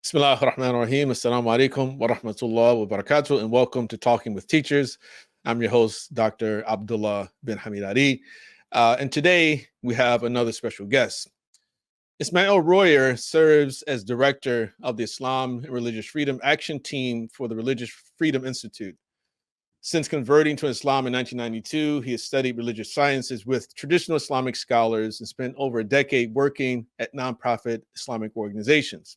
Bismillah ar-Rahman ar-Rahim. Assalamu alaikum wa rahmatullah wa barakatuh, and welcome to Talking with Teachers. I'm your host, Dr. Abdullah bin Hamid Ali. And today we have another special guest. Ismail Royer serves as director of the Islam and Religious Freedom Action Team for the Religious Freedom Institute. Since converting to Islam in 1992, he has studied religious sciences with traditional Islamic scholars and spent over a decade working at nonprofit Islamic organizations.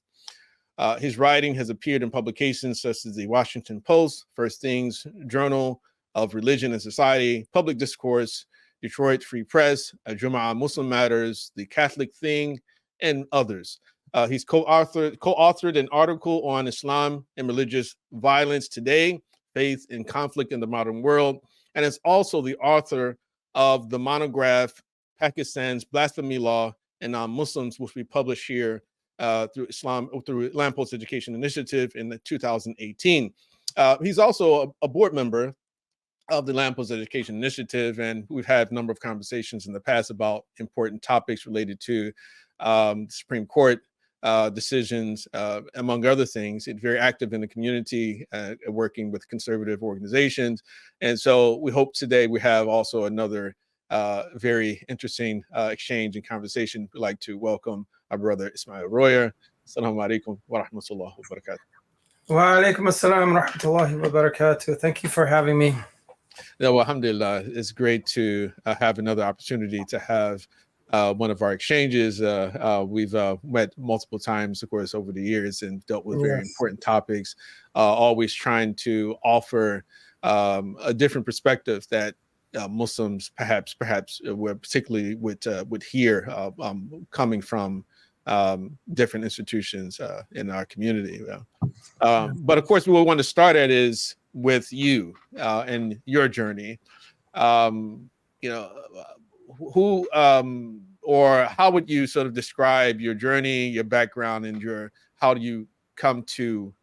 His writing has appeared in publications such as the Washington Post, First Things, Journal of Religion and Society, Public Discourse, Detroit Free Press, Jum'ah Muslim Matters, The Catholic Thing, and others. He's co-authored an article on Islam and religious violence today, faith and conflict in the modern world, and is also the author of the monograph, Pakistan's Blasphemy Law and Non-Muslims, which we publish here through Lamppost Education Initiative in 2018. He's also a board member of the Lamppost Education Initiative, and we've had a number of conversations in the past about important topics related to Supreme Court decisions, among other things. He's very active in the community, working with conservative organizations. And so we hope today we have also another very interesting exchange and conversation. We'd like to welcome our brother Ismail Royer. Assalamu alaikum wa rahmatullahi wa barakatuh. Wa alaikum assalam wa rahmatullahi wa barakatuh. Thank you for having me. Well, alhamdulillah, it's great to have another opportunity to have one of our exchanges. We've met multiple times, of course, over the years and dealt with very important topics, always trying to offer a different perspective that Muslims perhaps particularly would hear coming from different institutions in our community. But of course, what we want to start at is with you and your journey. Who or how would you sort of describe your journey, your background, and how do you come to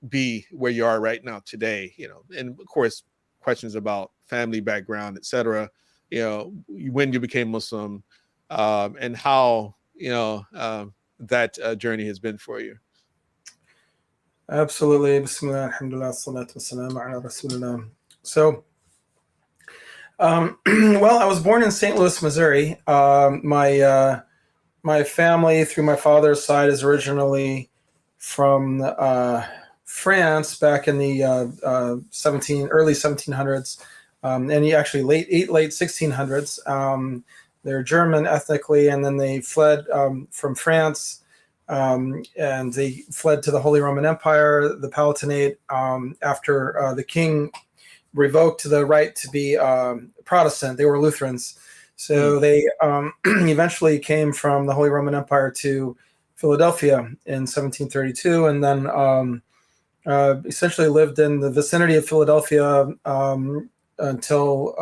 be where you are right now today? And of course, questions about family background, etc. When you became Muslim, and how that journey has been for you. Absolutely. Bismillah, alhamdulillah, salatu wassalamu ala rasulillah. So, well, I was born in St. Louis, Missouri. My family, through my father's side, is originally from France back in the early 1700s, and actually late 1600s. They're German ethnically, and then they fled from France, and they fled to the Holy Roman Empire, the Palatinate, after the king revoked the right to be Protestant. They were Lutherans. So they eventually came from the Holy Roman Empire to Philadelphia in 1732, and then essentially lived in the vicinity of Philadelphia until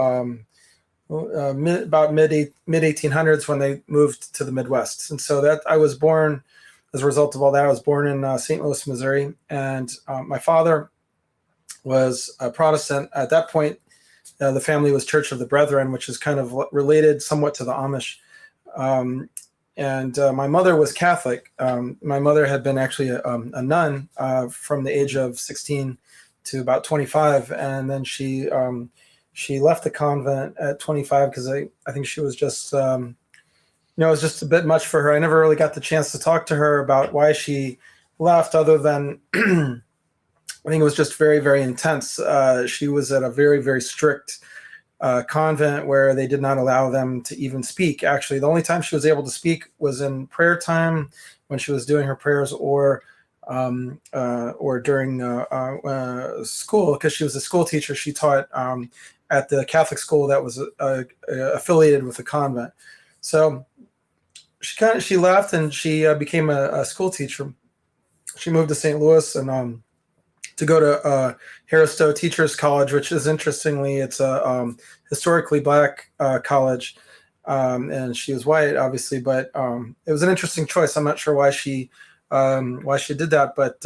about mid 1800s, when they moved to the Midwest. And so that I was born as a result of all that. I was born in St. Louis, Missouri, and my father was a Protestant. At that point, the family was Church of the Brethren, which is kind of related somewhat to the Amish. And my mother was Catholic. My mother had been actually a nun from the age of 16 to about 25, and then she left the convent at 25 because I think she was just it was just a bit much for her. I never really got the chance to talk to her about why she left, other than I think it was just very, very intense. She was at a very, very strict convent where they did not allow them to even speak. Actually, the only time she was able to speak was in prayer time, when she was doing her prayers, or during school, because she was a school teacher. She taught at the Catholic school that was affiliated with the convent. So she left, and she became a school teacher. She moved to St. Louis and to go to Harris-Stowe Teachers College, which is, interestingly, it's a historically black college, and she was white, obviously, but it was an interesting choice. I'm not sure why she did that, but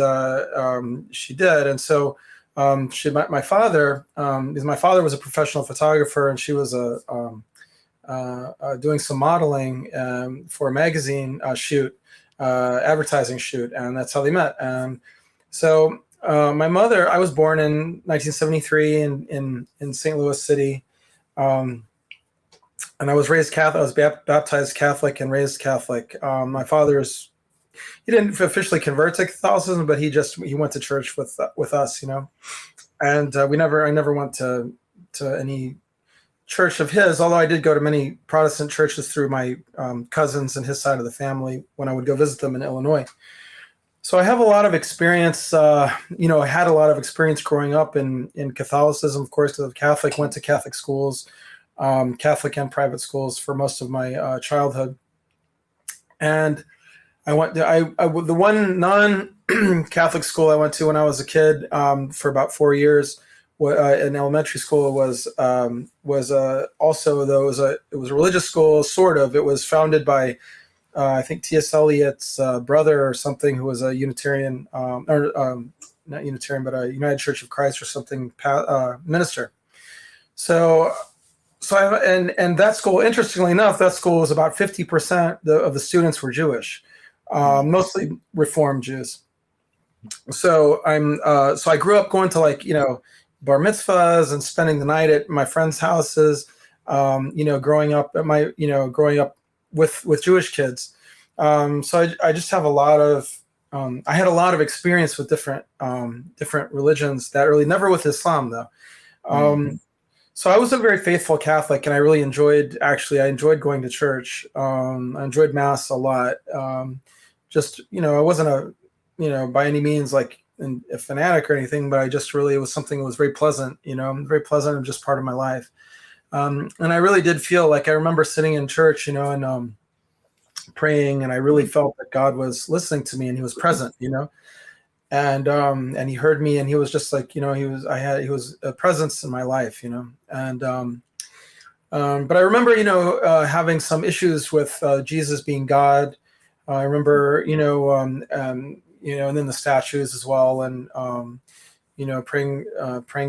she did. And so my father, because my father was a professional photographer, and she was doing some modeling for a magazine shoot. advertising shoot, and that's how they met. And so my mother, I was born in 1973 in St. Louis City, and I was raised Catholic. I was baptized Catholic and raised Catholic. My father's he didn't officially convert to Catholicism, but he went to church with us, and I never went to any church of his, although I did go to many Protestant churches through my cousins and his side of the family when I would go visit them in Illinois. So I have a lot of experience, I had a lot of experience growing up in Catholicism, of course, because I'm Catholic, went to Catholic schools, Catholic and private schools for most of my childhood. And I went to the one non-Catholic school I went to when I was a kid for about 4 years in elementary school was also, though, it was a religious school, sort of. It was founded by I think T.S. Eliot's brother or something, who was a Unitarian, not Unitarian, but a United Church of Christ or something minister. So and that school, interestingly enough, that school was about 50% of the students were Jewish, mostly Reformed Jews. So so I grew up going to bar mitzvahs and spending the night at my friends' houses, growing up with Jewish kids. So I just have a lot of, I had a lot of experience with different religions that early, never with Islam though. So I was a very faithful Catholic, and I really enjoyed going to church. I enjoyed Mass a lot. I wasn't by any means like a fanatic or anything, but it was something that was very pleasant, very pleasant and just part of my life. And I really did feel like I remember sitting in church, and praying, and I really felt that God was listening to me and he was present, and he heard me, and he was just like, he was a presence in my life, and but I remember, having some issues with Jesus being God. I remember, and then the statues as well, and praying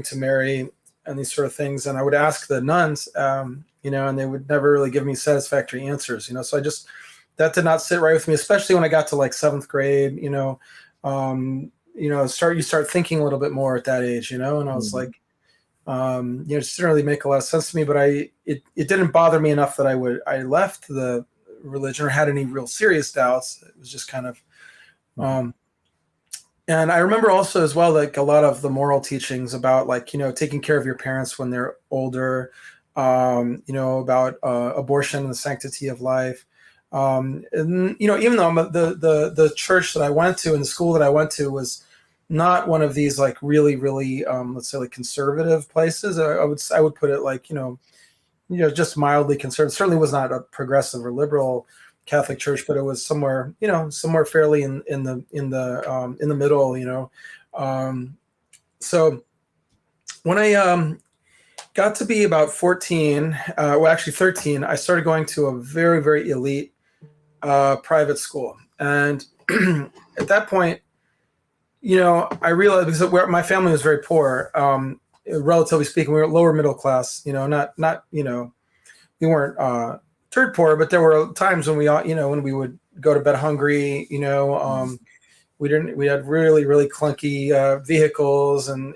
to Mary and these sort of things. And I would ask the nuns, and they would never really give me satisfactory answers, so that did not sit right with me, especially when I got to like 7th grade, you start thinking a little bit more at that age, and I was like, it just didn't really make a lot of sense to me, but it didn't bother me enough that I left the religion or had any real serious doubts. It was just kind of, and I remember also as well, like a lot of the moral teachings about taking care of your parents when they're older, about abortion and the sanctity of life. And even though the church that I went to and the school that I went to was not one of these like really, really, let's say like conservative places, I would put it like, just mildly conservative. It certainly was not a progressive or liberal Catholic church, but it was somewhere fairly in the middle, So when I got to be about 14, actually 13, I started going to a very, very elite private school. And at that point, I realized, because my family was very poor, relatively speaking, we were lower middle class, not we weren't dirt poor, but there were times when when we would go to bed hungry, we had really, really clunky vehicles and,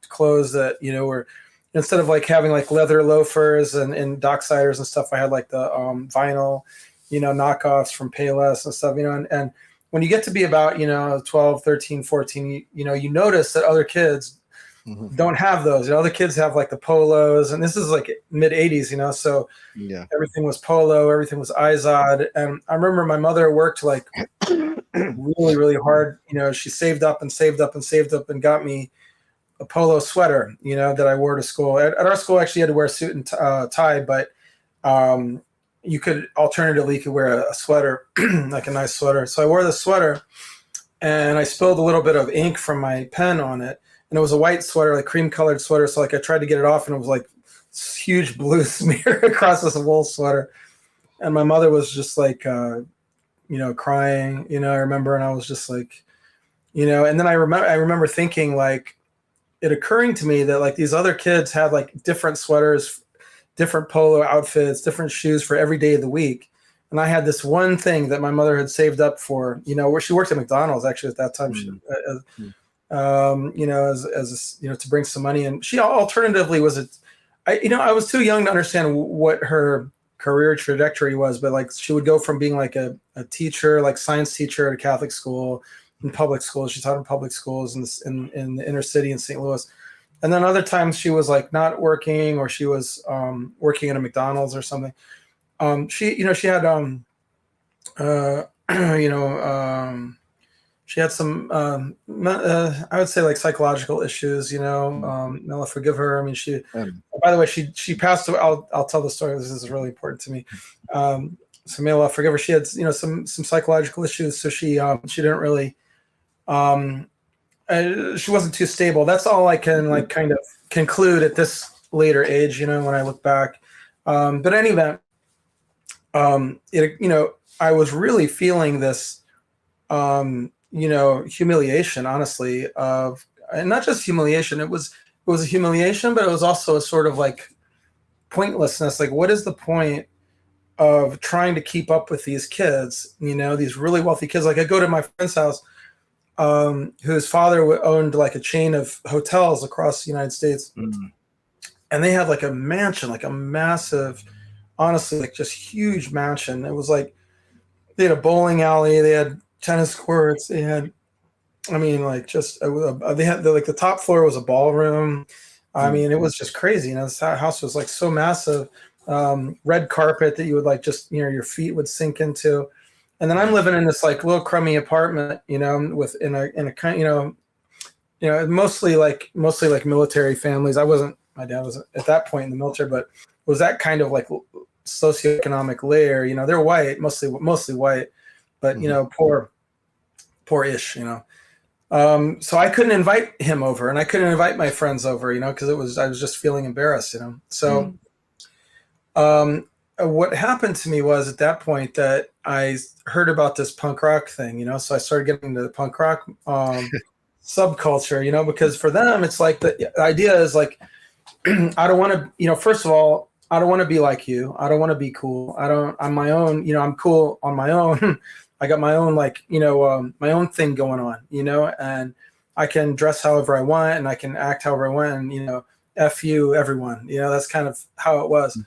clothes that, were, instead of like having like leather loafers and docksiders and stuff, I had like the vinyl, knockoffs from Payless and stuff, and when you get to be about, 12, 13, 14, you notice that other kids don't have those. Other kids have like the polos, and this is like mid 80s, so yeah, everything was polo, everything was Izod. And I remember my mother worked like really, really hard. She saved up and got me a polo sweater, that I wore to school. At our school, actually, you had to wear a suit and tie, but you could wear a sweater, like a nice sweater. So I wore the sweater, and I spilled a little bit of ink from my pen on it. And it was a white sweater, like cream colored sweater. So like I tried to get it off, and it was like this huge blue smear across this wool sweater. And my mother was just like, crying, I remember. And I was just like, and then I remember thinking, like, it occurring to me that like these other kids had like different sweaters, different polo outfits, different shoes for every day of the week. And I had this one thing that my mother had saved up for, where she worked at McDonald's actually at that time. To bring some money in. She alternatively I was too young to understand what her career trajectory was, but like she would go from being like a teacher, like science teacher at a Catholic school, in public schools. She taught in public schools in the inner city in St. Louis. And then other times she was like not working, or she was working at a McDonald's or something. She had she had some I would say like psychological issues. Mela, forgive her. I mean, by the way, she passed away. I'll tell the story. This is really important to me. So Mela, forgive her. She had some psychological issues, so she didn't really she wasn't too stable. That's all I can kind of conclude at this later age, when I look back. But in any event, I was really feeling this, humiliation, honestly, and not just humiliation. It was a humiliation, but it was also a sort of like pointlessness. Like, what is the point of trying to keep up with these kids, these really wealthy kids? Like, I go to my friend's house, whose father owned like a chain of hotels across the United States. Mm-hmm. And they had like a mansion, like a massive, honestly, like just huge mansion. It was like, they had a bowling alley, they had tennis courts, they had, they had the top floor was a ballroom. I mean, it was just crazy. This house was like so massive, red carpet that you would like just, your feet would sink into. And then I'm living in this like little crummy apartment, with in a kind, mostly like military families. My dad was at that point in the military, but was that kind of like socioeconomic layer. They're white, mostly white, but poor-ish. So I couldn't invite him over, and I couldn't invite my friends over, because I was just feeling embarrassed. So what happened to me was at that point that I heard about this punk rock thing, so I started getting into the punk rock subculture, because for them it's like the idea is like, I don't want to, first of all, I don't want to be like you. I don't want to be cool. I'm my own, I'm cool on my own. I got my own, like, my own thing going on, and I can dress however I want and I can act however I want, and, F you, everyone, that's kind of how it was.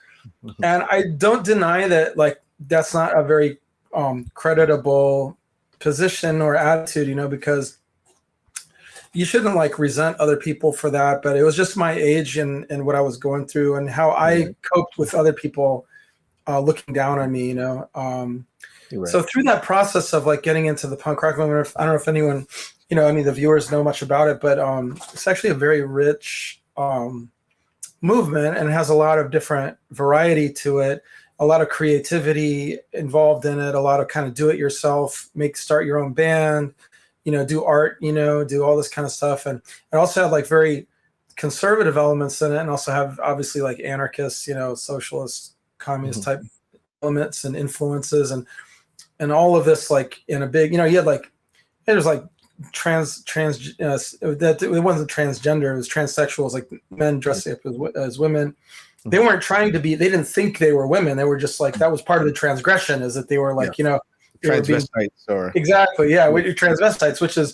And I don't deny that, like, that's not a very creditable position or attitude, because you shouldn't like resent other people for that, but it was just my age and what I was going through and how I coped with other people looking down on me, Right. So through that process of like getting into the punk rock movement, I don't know if anyone, any of the viewers know much about it, but it's actually a very rich movement, and it has a lot of different variety to it, a lot of creativity involved in it, a lot of kind of do it yourself, start your own band, do art, do all this kind of stuff. And it also had like very conservative elements in it, and also have obviously like anarchist, socialist, communist type elements and influences, and all of this like in a big, you had like, it was like that it wasn't transgender, it was transsexuals, like men dressing up as women. They weren't trying to be, they didn't think they were women. They were just like, that was part of the transgression, is that they were like, transvestites exactly, yeah, with your transvestites, which is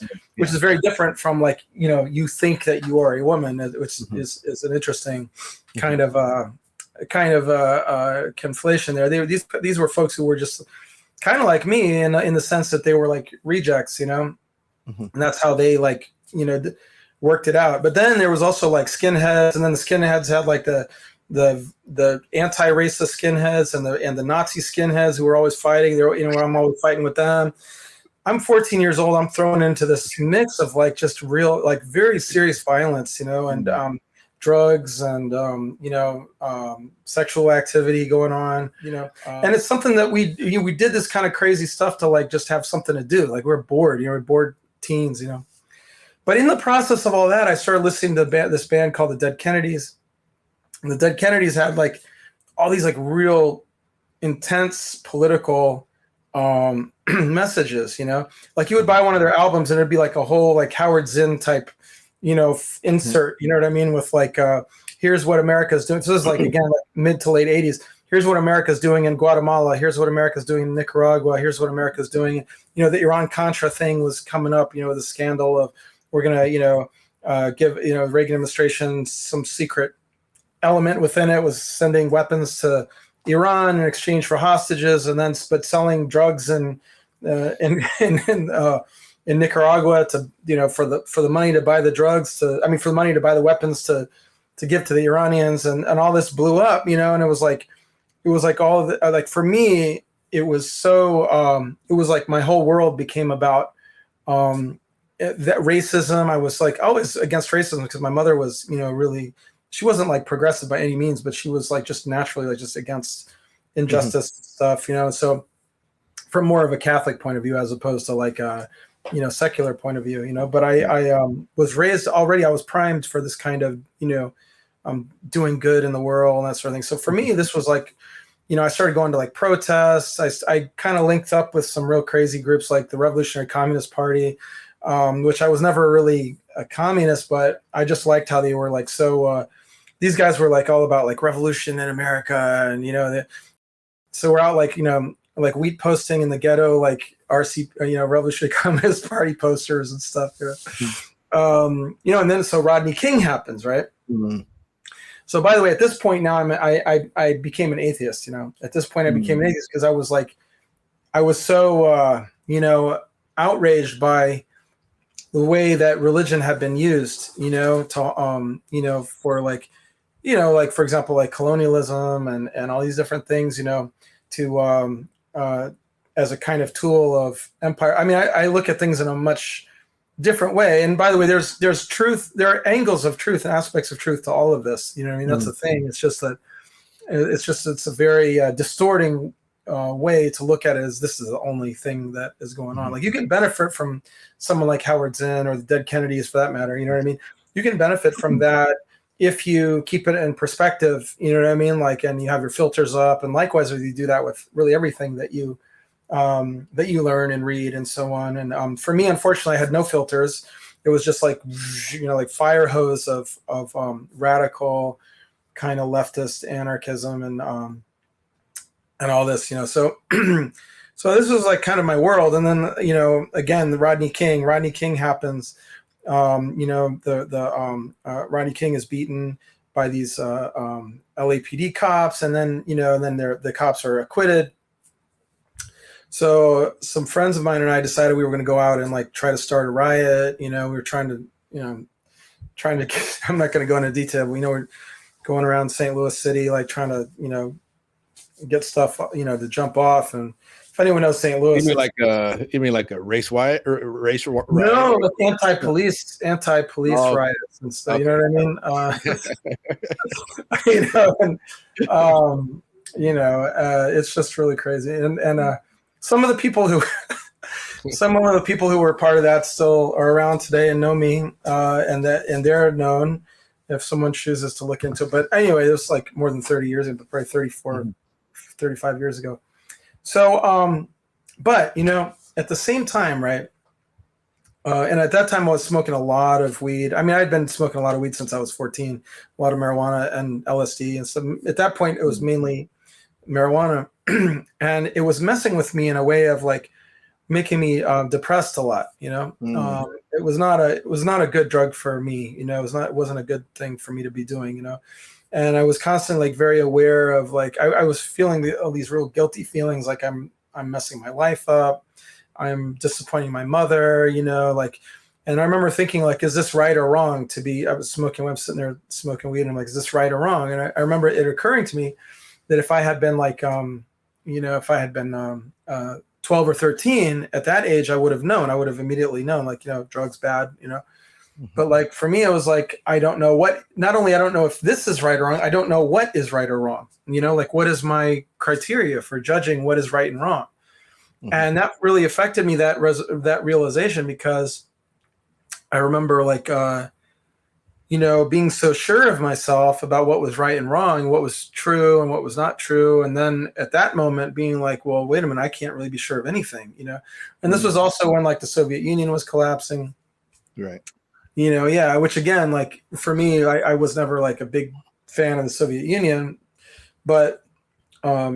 very different from like, you think that you are a woman, which is an interesting kind of conflation there. These were folks who were just kind of like me in the sense that they were like rejects, and that's how they like, worked it out. But then there was also like skinheads, and then the skinheads had like the anti-racist skinheads and the Nazi skinheads who were always fighting. They're, I'm always fighting with them. I'm 14 years old. I'm thrown into this mix of like just real, like very serious violence, and drugs and sexual activity going on, and it's something that we did this kind of crazy stuff to like just have something to do. Like we're bored, we're bored teens, But in the process of all that, I started listening to this band called the Dead Kennedys. And the Dead Kennedys had like all these like real intense political messages, like you would buy one of their albums and it'd be like a whole like Howard Zinn type, insert, you know what I mean? With like, here's what America's doing. So this is like, again, like mid to late 80s. here's what America's doing in Guatemala. Here's what America's doing in Nicaragua. Here's what America's doing. The Iran-Contra thing was coming up, the scandal of we're going to, give, Reagan administration some secret element within it was sending weapons to Iran in exchange for hostages, and then but selling drugs in Nicaragua to for the money to buy the drugs for the money to buy the weapons to give to the Iranians, and all this blew up, and it was like all of the, like for me it was so it was like my whole world became about that racism. I was like always against racism because my mother was really, she wasn't like progressive by any means, but she was like just naturally like just against injustice stuff, so from more of a Catholic point of view as opposed to like a secular point of view, but I was raised already, I was primed for this kind of doing good in the world and that sort of thing. So for me this was like, I started going to like protests. I kind of linked up with some real crazy groups like the Revolutionary Communist Party, which I was never really a communist, but I just liked how they were like so these guys were like all about like revolution in America, and so we're out like like wheat posting in the ghetto, like RC Revolutionary Communist Party posters and stuff, and then so Rodney King happens, right? Mm-hmm. So by the way, at this point now I became an atheist. At this point I became an atheist because I was like, I was so outraged by the way that religion had been used, to for like, like for example, like colonialism and all these different things, to as a kind of tool of empire. I look at things in a much different way. And by the way, there's truth. There are angles of truth and aspects of truth to all of this. That's the thing. It's just that it's a very distorting way to look at it as this is the only thing that is going on. Like you can benefit from someone like Howard Zinn or the dead Kennedys for that matter. You know what I mean? You can benefit from that if you keep it in perspective. You know what I mean? Like, and you have your filters up, and likewise, you do that with really everything that you learn and read and so on. And for me, unfortunately, I had no filters. It was just like, like fire hose of radical kind of leftist anarchism and all this, so so this was like kind of my world. And then again, the Rodney King happens. Rodney King is beaten by these LAPD cops, and then the cops are acquitted. So some friends of mine and I decided we were going to go out and like try to start a riot. We were trying to I'm not going to go into detail, but we're going around St. Louis City, like trying to, get stuff, to jump off. And if anyone knows St. Louis, you mean like a race riot or race riot? No, like anti-police riots and stuff. You know what I mean? It's just really crazy. And some of the people who were part of that still are around today and know me, and they're known if someone chooses to look into it. But anyway, it was like more than 30 years ago, probably 34, 35 years ago. So, but, at the same time, right, and at that time I was smoking a lot of weed. I'd been smoking a lot of weed since I was 14, a lot of marijuana and LSD. And so at that point, it was mainly marijuana. And it was messing with me in a way of like making me depressed a lot, It was not a good drug for me, it wasn't a good thing for me to be doing, and I was constantly like very aware of like I was feeling all these real guilty feelings, like I'm messing my life up, I'm disappointing my mother, like, and I remember thinking like, is this right or wrong to be? I was smoking when I'm sitting there smoking weed, and I'm like, is this right or wrong? And I remember it occurring to me that if I had been like if I had been 12 or 13 at that age, I would have immediately known, like, drugs bad, but like, for me, it was like, not only I don't know if this is right or wrong, I don't know what is right or wrong, like what is my criteria for judging what is right and wrong. And that really affected me, that realization, because I remember like, being so sure of myself about what was right and wrong, what was true and what was not true. And then at that moment being like, well, wait a minute, I can't really be sure of anything, and this was also when like the Soviet Union was collapsing. Right. Which again, like for me, I was never like a big fan of the Soviet Union, but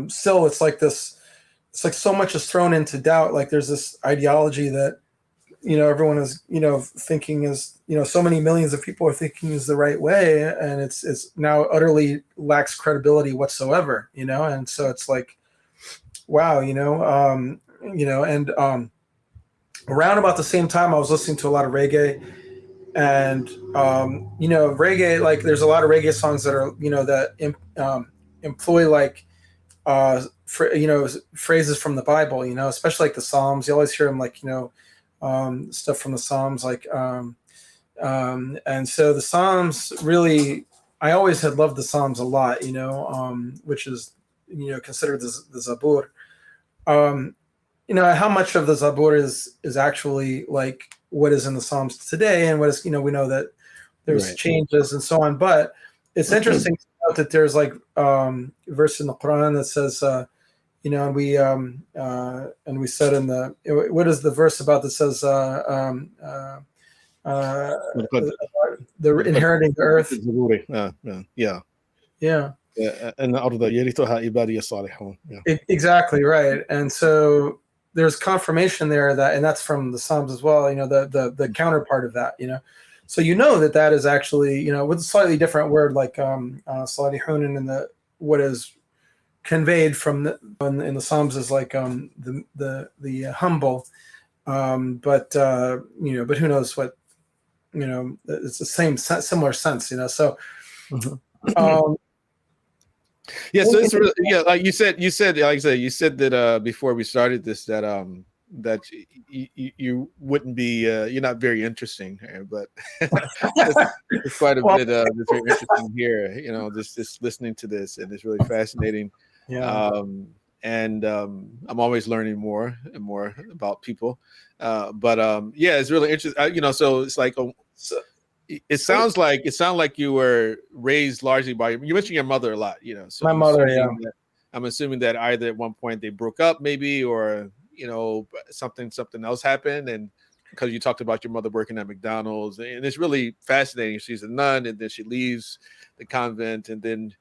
still it's like this. It's like so much is thrown into doubt. Like there's this ideology that everyone is thinking is so many millions of people are thinking is the right way, and it's now utterly lacks credibility whatsoever. And so it's like, wow, and around about the same time I was listening to a lot of reggae, and reggae, like there's a lot of reggae songs that are that employ like phrases from the Bible, especially like the Psalms. You always hear them like stuff from the Psalms, like and so the Psalms really, I always had loved the Psalms a lot, which is considered the Zabur. How much of the Zabur is actually like what is in the Psalms today, and what is we know that there's Right. changes and so on, but it's interesting to note that there's like verse in the Quran that says and we said in the, what is the verse about that says the inheriting the earth. Yeah. Exactly right. And so there's confirmation there that, and that's from the Psalms as well, the counterpart of that, so that is actually, with a slightly different word, like salihun, and the what is conveyed from in the Psalms is like the humble, but who knows what, it's the same similar sense, so yeah, so it's really, like you said, like I said, you said that before we started this, that that you wouldn't be you're not very interesting, but it's quite a bit that's very interesting here, just listening to this, and it's really fascinating. And I'm always learning more and more about people, but it's really interesting, so it's like it sounds like you were raised largely by, you mentioned your mother a lot, so my mother. I'm assuming that either at one point they broke up maybe, or something else happened, and because you talked about your mother working at McDonald's, and it's really fascinating. She's a nun, and then she leaves the convent, and then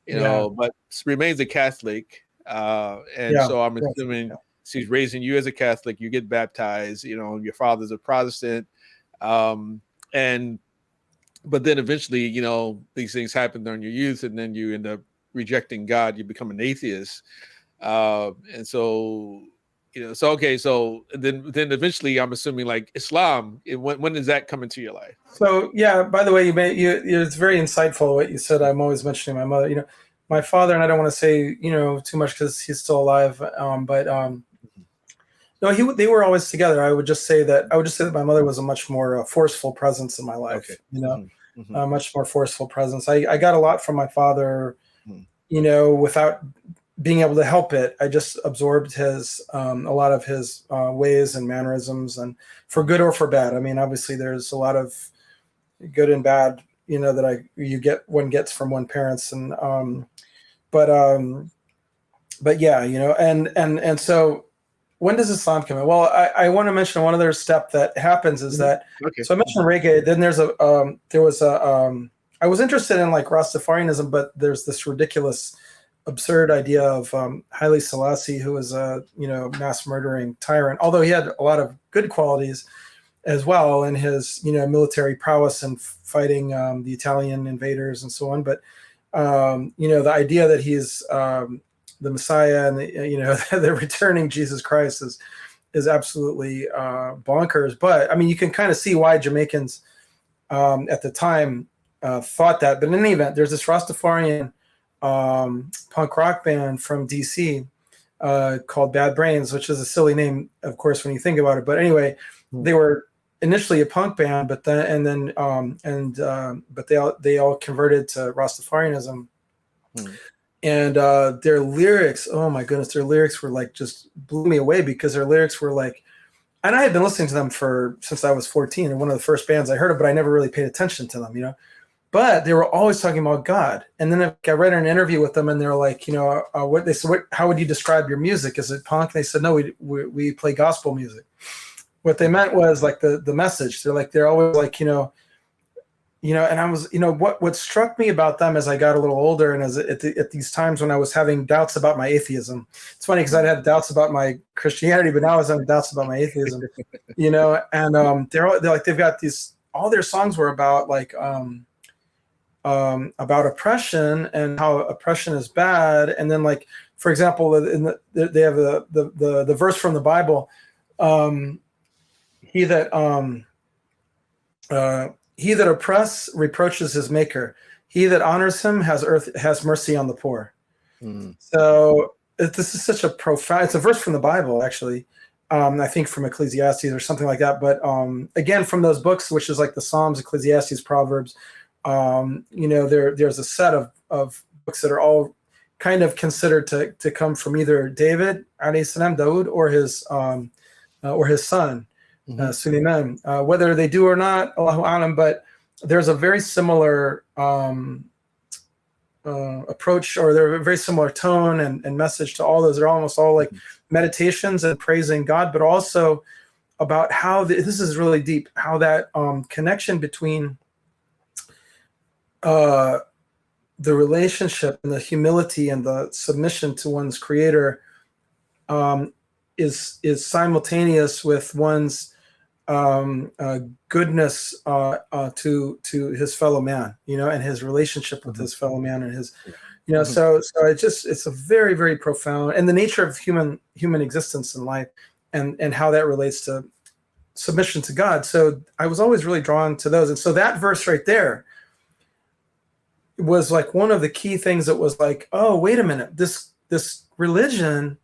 but remains a Catholic, and so I'm assuming she's raising you as a Catholic. You get baptized, your father's a Protestant, but then eventually, these things happen during your youth, and then you end up rejecting God. You become an atheist, and so so then eventually, I'm assuming, like Islam. When does that come into your life? So by the way, it's very insightful what you said. I'm always mentioning my mother. My father, and I don't want to say too much because he's still alive, but no, they were always together. I would just say that my mother was a much more forceful presence in my life. Okay. A much more forceful presence. I got a lot from my father, without being able to help it. I just absorbed a lot of his ways and mannerisms, and for good or for bad. I mean, obviously there's a lot of good and bad, that one gets from one parents, and but yeah, and so when does Islam come in? Well, I want to mention one other step that happens is that, so I mentioned reggae, then I was interested in like Rastafarianism, but there's this ridiculous, absurd idea of Haile Selassie, who was a mass murdering tyrant, although he had a lot of good qualities as well in his military prowess and fighting the Italian invaders and so on. But the idea that he's the Messiah and the returning Jesus Christ is absolutely bonkers. But I mean, you can kind of see why Jamaicans at the time thought that. But in any event, there's this Rastafarian punk rock band from DC called Bad Brains, which is a silly name, of course, when you think about it. But anyway, they were initially a punk band, but they all converted to Rastafarianism. And their lyrics, oh my goodness, their lyrics were like, just blew me away, because their lyrics were like, and I had been listening to them since I was 14, and one of the first bands I heard of, but I never really paid attention to them, but they were always talking about God. And then I read an interview with them, and they're like, what they said, how would you describe your music? Is it punk? And they said, no, we play gospel music. What they meant was like the message. They're always like, and I was, what struck me about them as I got a little older and at these times when I was having doubts about my atheism. It's funny because I had doubts about my Christianity, but now I was having doubts about my atheism, and they're like, they've got all their songs were about about oppression and how oppression is bad. And then, like, for example, they have the verse from the Bible, he that reproaches his maker. He that honors him has mercy on the poor. Mm. So this is such a profound, it's a verse from the Bible, actually. I think from Ecclesiastes or something like that. But again, from those books, which is like the Psalms, Ecclesiastes, Proverbs, there's a set of books that are all kind of considered to come from either David, alayhi salam, Dawood, or his son, Suleiman. Whether they do or not, Allahu Alam, but there's a very similar approach, or they're a very similar tone and message to all those. They're almost all like meditations and praising God, but also about how this is really deep, how that connection between the relationship and the humility and the submission to one's creator is simultaneous with one's goodness to his fellow man, and his relationship with his fellow man, and his, so it's a very, very profound, and the nature of human existence in life, and how that relates to submission to God. So I was always really drawn to those, and so that verse right there was like one of the key things that was like, oh, wait a minute, this religion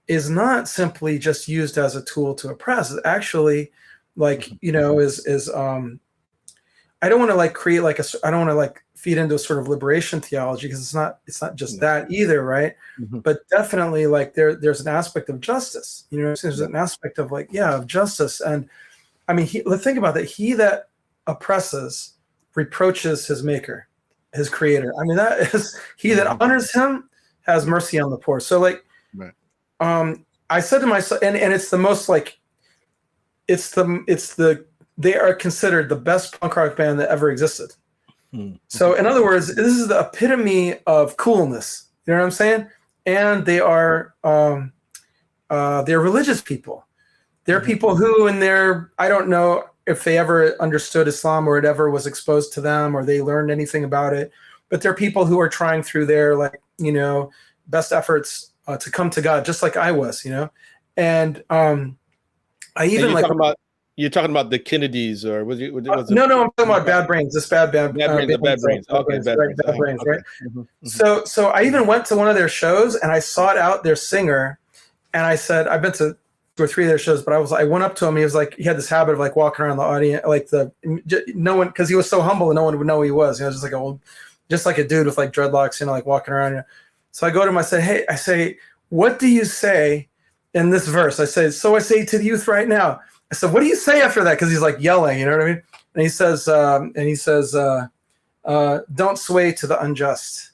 is not simply just used as a tool to oppress. It actually, like, is I don't want to like create like I don't want to like feed into a sort of liberation theology, because it's not just that either, right? Mm-hmm. But definitely, like, there's an aspect of justice, there's an aspect of of justice. And I mean, let's think about that. He that oppresses reproaches his maker, his creator. I mean, that is, he that honors him has mercy on the poor. So like, right. I said to myself, and it's the most like, they are considered the best punk rock band that ever existed. Mm-hmm. So in other words, this is the epitome of coolness. You know what I'm saying? And they are, they're religious people. They're people who I don't know if they ever understood Islam or it ever was exposed to them or they learned anything about it, but they're people who are trying through their best efforts to come to God, just like I was, and I even you're talking about the Kennedys, or was it? No, I'm talking about Bad Brains. This Bad Brains. Okay, Bad Brains, right? Mm-hmm. So I even went to one of their shows and I sought out their singer, and I said, I've been to 2 or 3 of their shows, but I went up to him. He was like, he had this habit of like walking around the audience, like no one, because he was so humble and no one would know who he was. Just like a dude with like dreadlocks, like walking around. So I go to him. I say, what do you say in this verse? I say, so I say to the youth right now. I said, what do you say after that? Because he's like yelling, you know what I mean? And he says, don't sway to the unjust.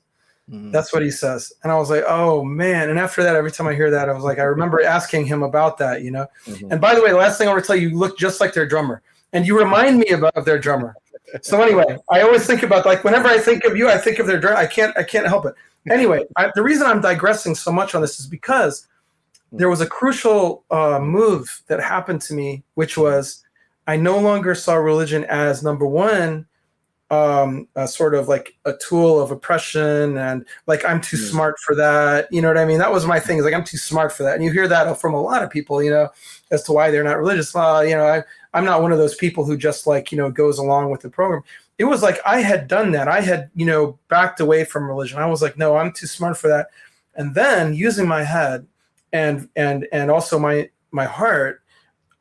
Mm-hmm. That's what he says. And I was like, oh man. And after that, every time I hear that, I was like, I remember asking him about that, Mm-hmm. And by the way, the last thing I want to tell you, you look just like their drummer, and you remind me of their drummer. So anyway, I always think about, like, whenever I think of you, I think of their drummer. I can't help it. Anyway, the reason I'm digressing so much on this is because there was a crucial move that happened to me, which was I no longer saw religion as, number one, a sort of like a tool of oppression, and like, I'm too smart for that. You know what I mean? That was my thing. Is like, I'm too smart for that. And you hear that from a lot of people, as to why they're not religious. Well, I'm not one of those people who just like, goes along with the program. It was like, I had done that. I had, backed away from religion. I was like, no, I'm too smart for that. And then using my head and also my heart,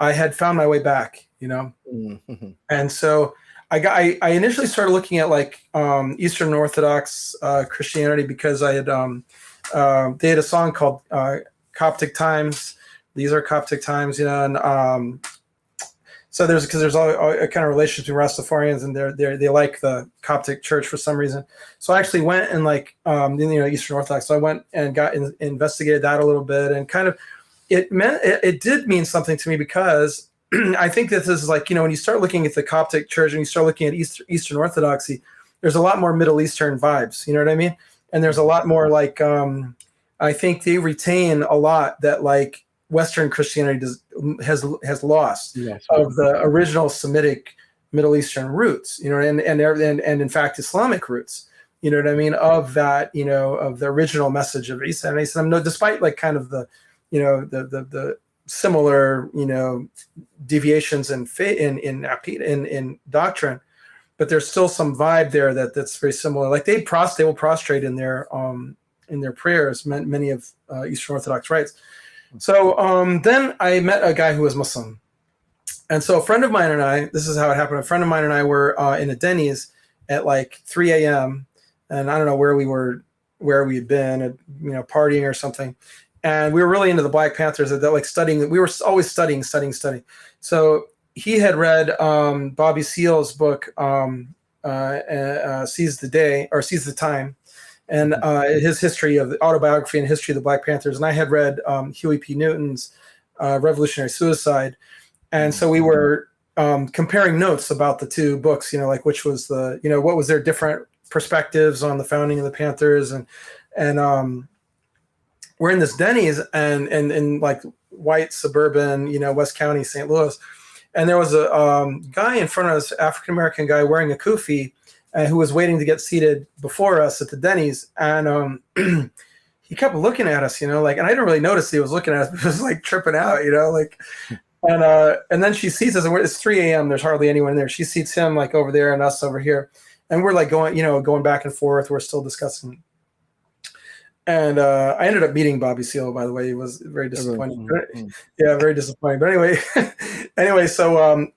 I had found my way back, Mm-hmm. And so I initially started looking at like Eastern Orthodox Christianity, because I had they had a song called Coptic Times. These are Coptic times, and so there's all a kind of relationship between Rastafarians, and they like the Coptic Church for some reason. So I actually went and like Eastern Orthodox. So I went and investigated that a little bit, and kind of it did mean something to me, because I think this is like, when you start looking at the Coptic Church and you start looking at Eastern Orthodoxy, there's a lot more Middle Eastern vibes. You know what I mean? And there's a lot more like, I think they retain a lot that like Western Christianity has lost of the original Semitic Middle Eastern roots, and in fact Islamic roots, you know what I mean, of that, of the original message of Isa and Islam. No, despite like kind of the, the similar, deviations in doctrine, but there's still some vibe there that's very similar. Like they will prostrate in their prayers, many of Eastern Orthodox rites. So then I met a guy who was Muslim. And so a friend of mine and I, this is how it happened. A friend of mine and I were in a Denny's at like 3 a.m. And I don't know where we had been, partying or something. And we were really into the Black Panthers at that, like studying. We were always studying. So he had read Bobby Seale's book, Seize the Time, and his history of the autobiography and history of the Black Panthers. And I had read Huey P. Newton's Revolutionary Suicide. And so we were comparing notes about the two books, like which was what was their different perspectives on the founding of the Panthers. And we're in this Denny's and like white suburban, West County, St. Louis. And there was a guy in front of us, African-American guy wearing a kufi, who was waiting to get seated before us at the Denny's. And he kept looking at us, and I didn't really notice he was looking at us, but he was like tripping out, and then she seats us, and it's 3 a.m. There's hardly anyone there. She seats him like over there and us over here. And we're like going back and forth. We're still discussing. And I ended up meeting Bobby Seale, by the way. He was very disappointing. Yeah, very disappointing. But anyway, so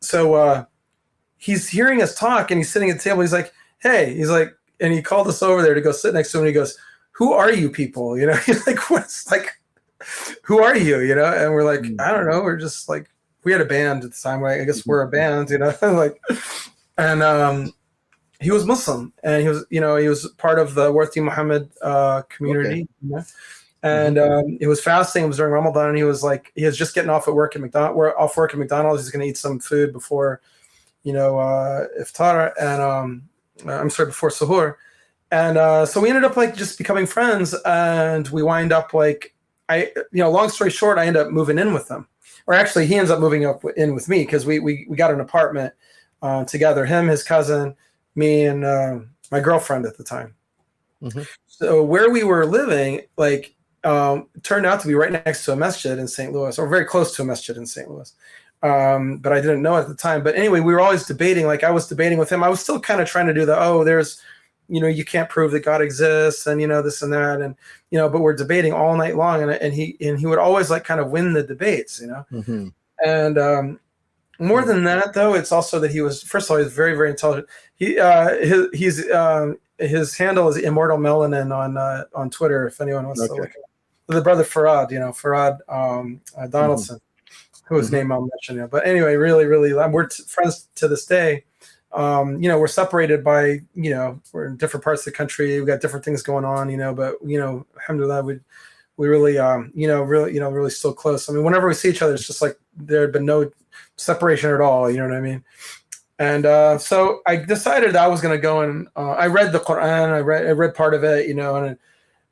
he's hearing us talk, and he's sitting at the table. He's like, hey, and he called us over there to go sit next to him. And he goes, who are you people? He's like, who are you? And we're like, I don't know. We're just like, we had a band at the time. I guess we're a band, and he was Muslim, and he was part of the Worthy Muhammad community. Okay. And he was fasting. It was during Ramadan, and he was just getting off work at McDonald's. He's going to eat some food before, iftar, and before suhoor. And so we ended up just becoming friends, and we wind up long story short, I ended up moving in with them. Or actually, he ends up moving in with me because we got an apartment together, him, his cousin, me, and my girlfriend at the time. Mm-hmm. So where we were living, turned out to be right next to a masjid in St. Louis, or very close to a masjid in St. Louis. But I didn't know at the time. But anyway, we were always debating. I was debating with him. I was still kind of trying to do there's, you can't prove that God exists, and this and that, and but we're debating all night long, and he would always kind of win the debates, Mm-hmm. And more than that, though, it's also that he was, first of all, he's very, very intelligent. His handle is Immortal Melanin on Twitter, if anyone wants to look at it. The brother Farad, Donaldson, mm-hmm. whose name I'll mention. But anyway, really, really, we're friends to this day. We're separated by, we're in different parts of the country. We've got different things going on, but, alhamdulillah, we really, really still close. I mean, whenever we see each other, it's just like there had been no separation at all. You know what I mean? And so I decided I was going to go and I read the Quran. I read part of it, and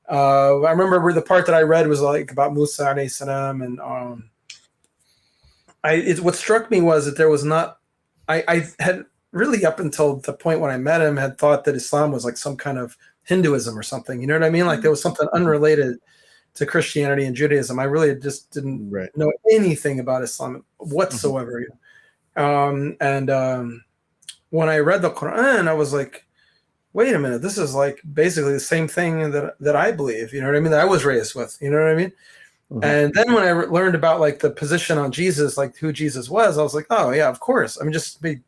I remember the part that I read was about Musa alayhi salam. And what struck me was that there was not, I had really up until the point when I met him had thought that Islam was some kind of Hinduism or something. You know what I mean? There was something unrelated to Christianity and Judaism. I really just didn't know anything about Islam whatsoever. Mm-hmm. When I read the Quran, I was like, wait a minute, this is basically the same thing that I believe, you know what I mean? That I was raised with, you know what I mean? Mm-hmm. And then when I learned about the position on Jesus, who Jesus was, I was like, oh yeah, of course. I mean, just made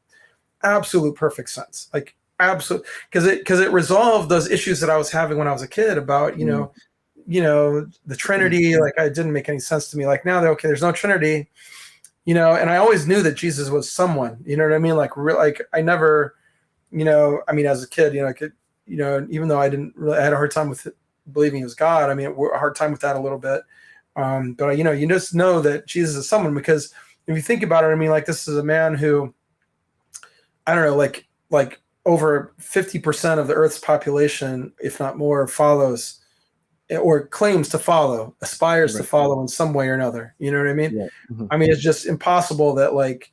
absolute perfect sense. Absolute, because it resolved those issues that I was having when I was a kid about, the Trinity. Mm-hmm. It didn't make any sense to me. Now that, okay, there's no Trinity, and I always knew that Jesus was someone, you know what I mean? I never, I mean, as a kid, even though I had a hard time with believing he was God. I mean, a hard time with that a little bit. But you just know that Jesus is someone because if you think about it, I mean, like, this is a man who, I don't know, like over 50% of the Earth's population, if not more, follows or claims to follow, aspires to follow in some way or another. You know what I mean? Yeah. Mm-hmm. I mean, it's just impossible that like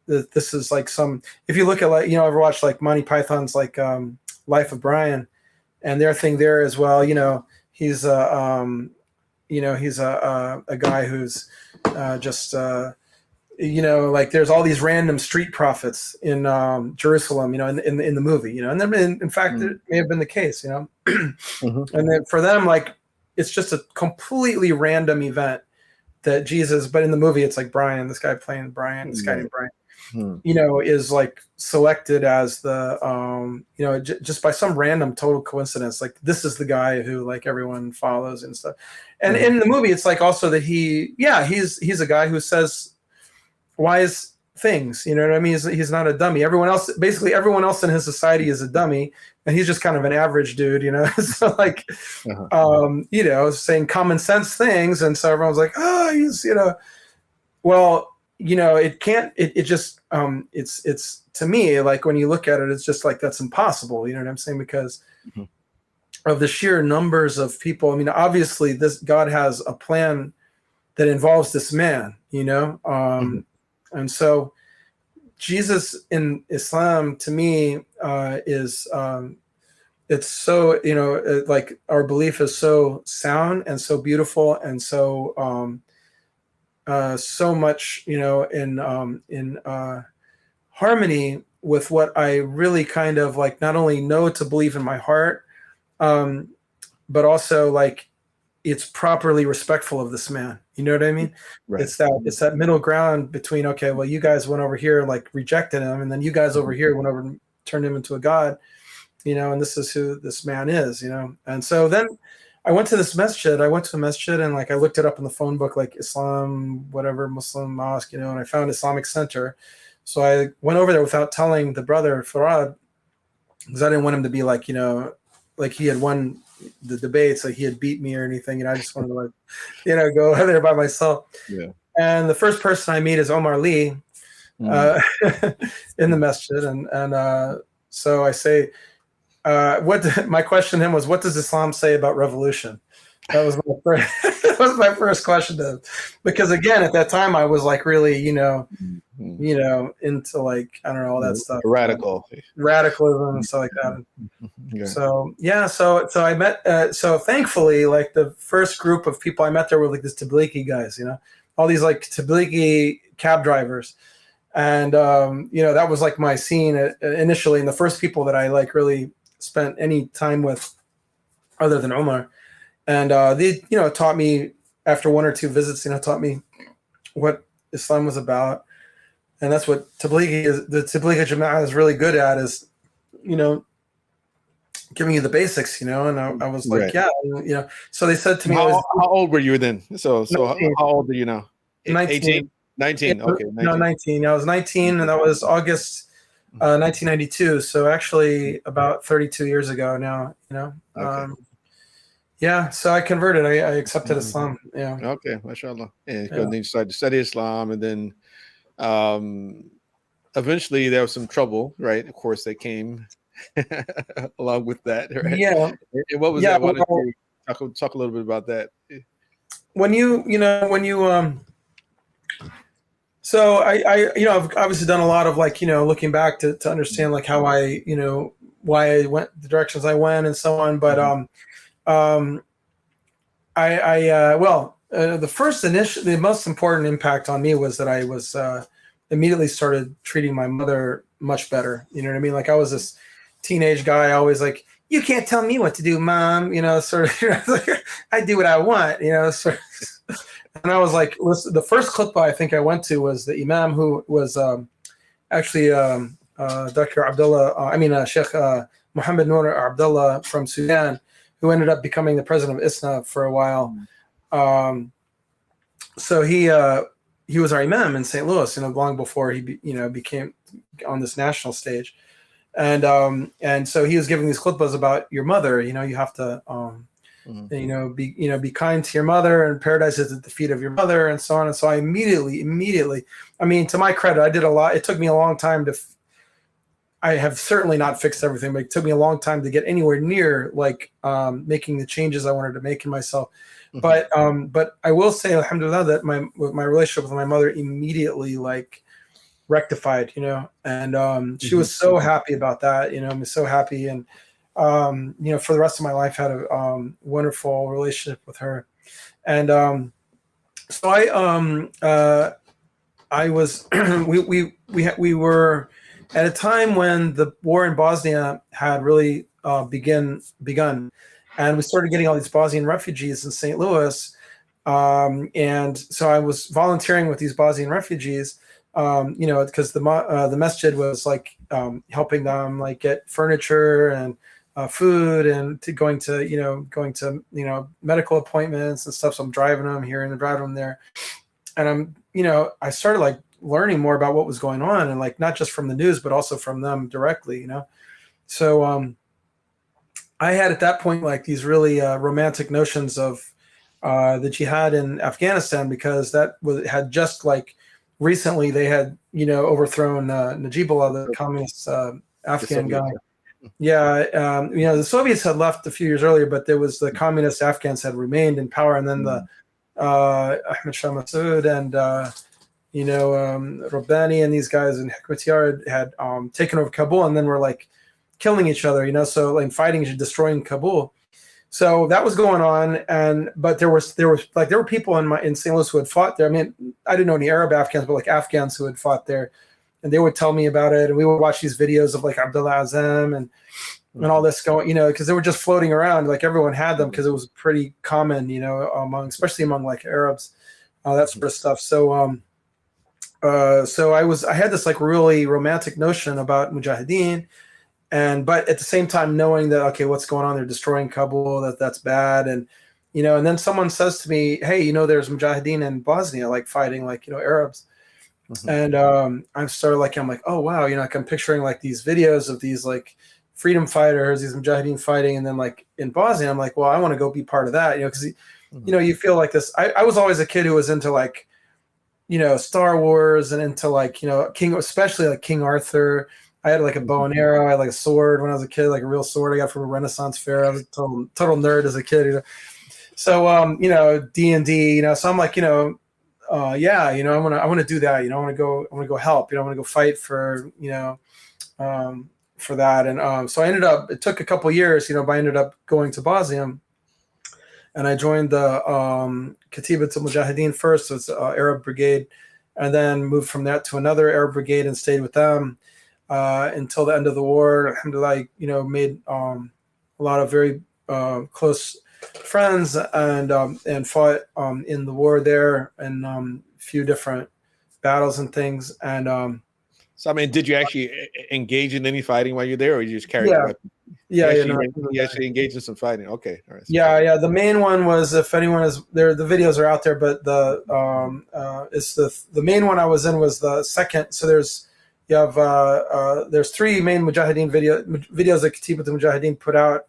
this is like some. If you look at, like, ever watch like Monty Python's like Life of Brian, and their thing there as well. He's he's a guy who's just like, there's all these random street prophets in Jerusalem, in the movie, and then in fact it may have been the case, Mm-hmm. and then for them, like, it's just a completely random event that Jesus, but in the movie it's like Brian, this guy playing Brian, this guy named Brian, is like selected as the just by some random total coincidence, like, this is the guy who, like, everyone follows and stuff. And in the movie it's like also that he's a guy who says wise things, you know what I mean? He's not a dummy. Basically everyone else in his society is a dummy, and he's just kind of an average dude, so like saying common sense things, and so everyone's like, oh, he's well, it just it's to me, like, when you look at it, it's just like, that's impossible, you know what I'm saying? Because of the sheer numbers of people. I mean, obviously this God has a plan that involves this man, and so Jesus in Islam, to me, is it's so, like, our belief is so sound and so beautiful and so so much, in harmony with what I really kind of, like, not only know to believe in my heart, but also, like, it's properly respectful of this man. You know what I mean? Right. It's that middle ground between, okay, well, you guys went over here, like, rejected him, and then you guys over here went over and turned him into a god, and this is who this man is, And so then I went to this masjid. I went to a masjid, and, like, I looked it up in the phone book, like, Islam, whatever, Muslim mosque, and I found Islamic Center. So I went over there without telling the brother, Farad, because I didn't want him to be like, like he had won the debate, so he had beat me or anything. I just wanted to, like, go over there by myself. Yeah. And the first person I meet is Omar Lee in the masjid. And so I say, my question to him was, what does Islam say about revolution? That was my first, that was my first question to him. Because again, at that time I was, like, really, into, like, I don't know, all that stuff. Radicalism and stuff like that. Yeah. So I met, so thankfully, like, the first group of people I met there were, like, these Tablighi guys, all these, like, Tablighi cab drivers. And, that was, like, my scene initially. And the first people that I, like, really spent any time with other than Omar. And they, taught me, after one or two visits, taught me what Islam was about. And that's what the Tablighi Jama'ah is really good at, is, giving you the basics, and I was like, yeah, so they said to me, how old were you then? So how old are you now? 19. 19. Okay. 19. No, 19. I was 19, and that was August 1992. So actually about 32 years ago now, Okay. Yeah, so I converted. I accepted Islam. Yeah. Okay, mashallah. And then you started to study Islam, and then eventually there was some trouble, right? Of course, they came along with that, right? Yeah. And what was that? Why don't you talk a little bit about that? So I've obviously done a lot of, like, looking back to understand, like, how I, why I went the directions I went and so on. But the most important impact on me was that I was immediately started treating my mother much better. You know what I mean? Like, I was this teenage guy, always like, you can't tell me what to do, Mom. Sort of. Like, I do what I want. Sort of. And I was like, listen, the first khutbah I think I went to was the Imam, who was actually Dr. Abdullah. Sheikh Muhammad Noor Abdullah from Sudan, who ended up becoming the president of ISNA for a while. So he was our imam in St. Louis, long before he became on this national stage, and so he was giving these khutbahs about your mother. You have to Mhm. Be kind to your mother, and paradise is at the feet of your mother, and so on. And so I immediately, I mean, to my credit, I did a lot. It took me a long time I have certainly not fixed everything, but it took me a long time to get anywhere near like making the changes I wanted to make in myself. Mhm. But I will say, alhamdulillah, that my relationship with my mother immediately like rectified, and she was so happy about that, I'm so happy. And for the rest of my life, had a wonderful relationship with her. And so I was we were at a time when the war in Bosnia had really begun, and we started getting all these Bosnian refugees in St. Louis. And so I was volunteering with these Bosnian refugees, because the masjid was like helping them like get furniture and food, and going to medical appointments and stuff. So I'm driving them here and driving them there, and I started like learning more about what was going on, and like not just from the news but also from them directly. So I had at that point like these really romantic notions of the jihad in Afghanistan, because had just like recently they had overthrown Najibullah, the communist Afghan guy. Yeah, the Soviets had left a few years earlier, but there was the communist Afghans had remained in power, and then the Ahmed Shah Massoud and Rabbani and these guys in Hekmatyar had taken over Kabul, and then were like killing each other, so like fighting, destroying Kabul. So that was going on, but there were people in St. Louis who had fought there. I mean, I didn't know any Arab Afghans, but like Afghans who had fought there, and they would tell me about it, and we would watch these videos of like Abdullah Azam and all this going, because they were just floating around, like everyone had them because it was pretty common, especially among like Arabs, that sort of stuff. So so I had this like really romantic notion about Mujahideen. But at the same time, knowing that, okay, what's going on? They're destroying Kabul. That's bad. And then someone says to me, hey, there's Mujahideen in Bosnia, like fighting, like Arabs. And I'm like, oh wow, like I'm picturing like these videos of these like freedom fighters, these Mujahideen fighting, and then like in Bosnia, I'm like, well, I want to go be part of that, because you feel like this. I was always a kid who was into like Star Wars and into like especially like King Arthur. I had like a bow and arrow. I had like a sword when I was a kid, like a real sword I got from a Renaissance fair. I was a total nerd as a kid. So D&D, so I'm like, I want to do that. I want to go help. I want to go fight for for that. And so it took a couple years, but I ended up going to Bosnia, and I joined the Katibat al-Mujahideen first. So it's Arab Brigade, and then moved from that to another Arab Brigade and stayed with them until the end of the war. Alhamdulillah, made a lot of very close friends, and fought in the war there, and a few different battles and things. And so I mean, did you actually engage in any fighting while you're there, or you just carried the weapon? You actually engaged in some fighting. Okay, all right. So yeah. The main one was, if anyone is there, the videos are out there, but it's the main one I was in was the second. So there's three main Mujahideen videos that Katibat al-Mujahideen put out.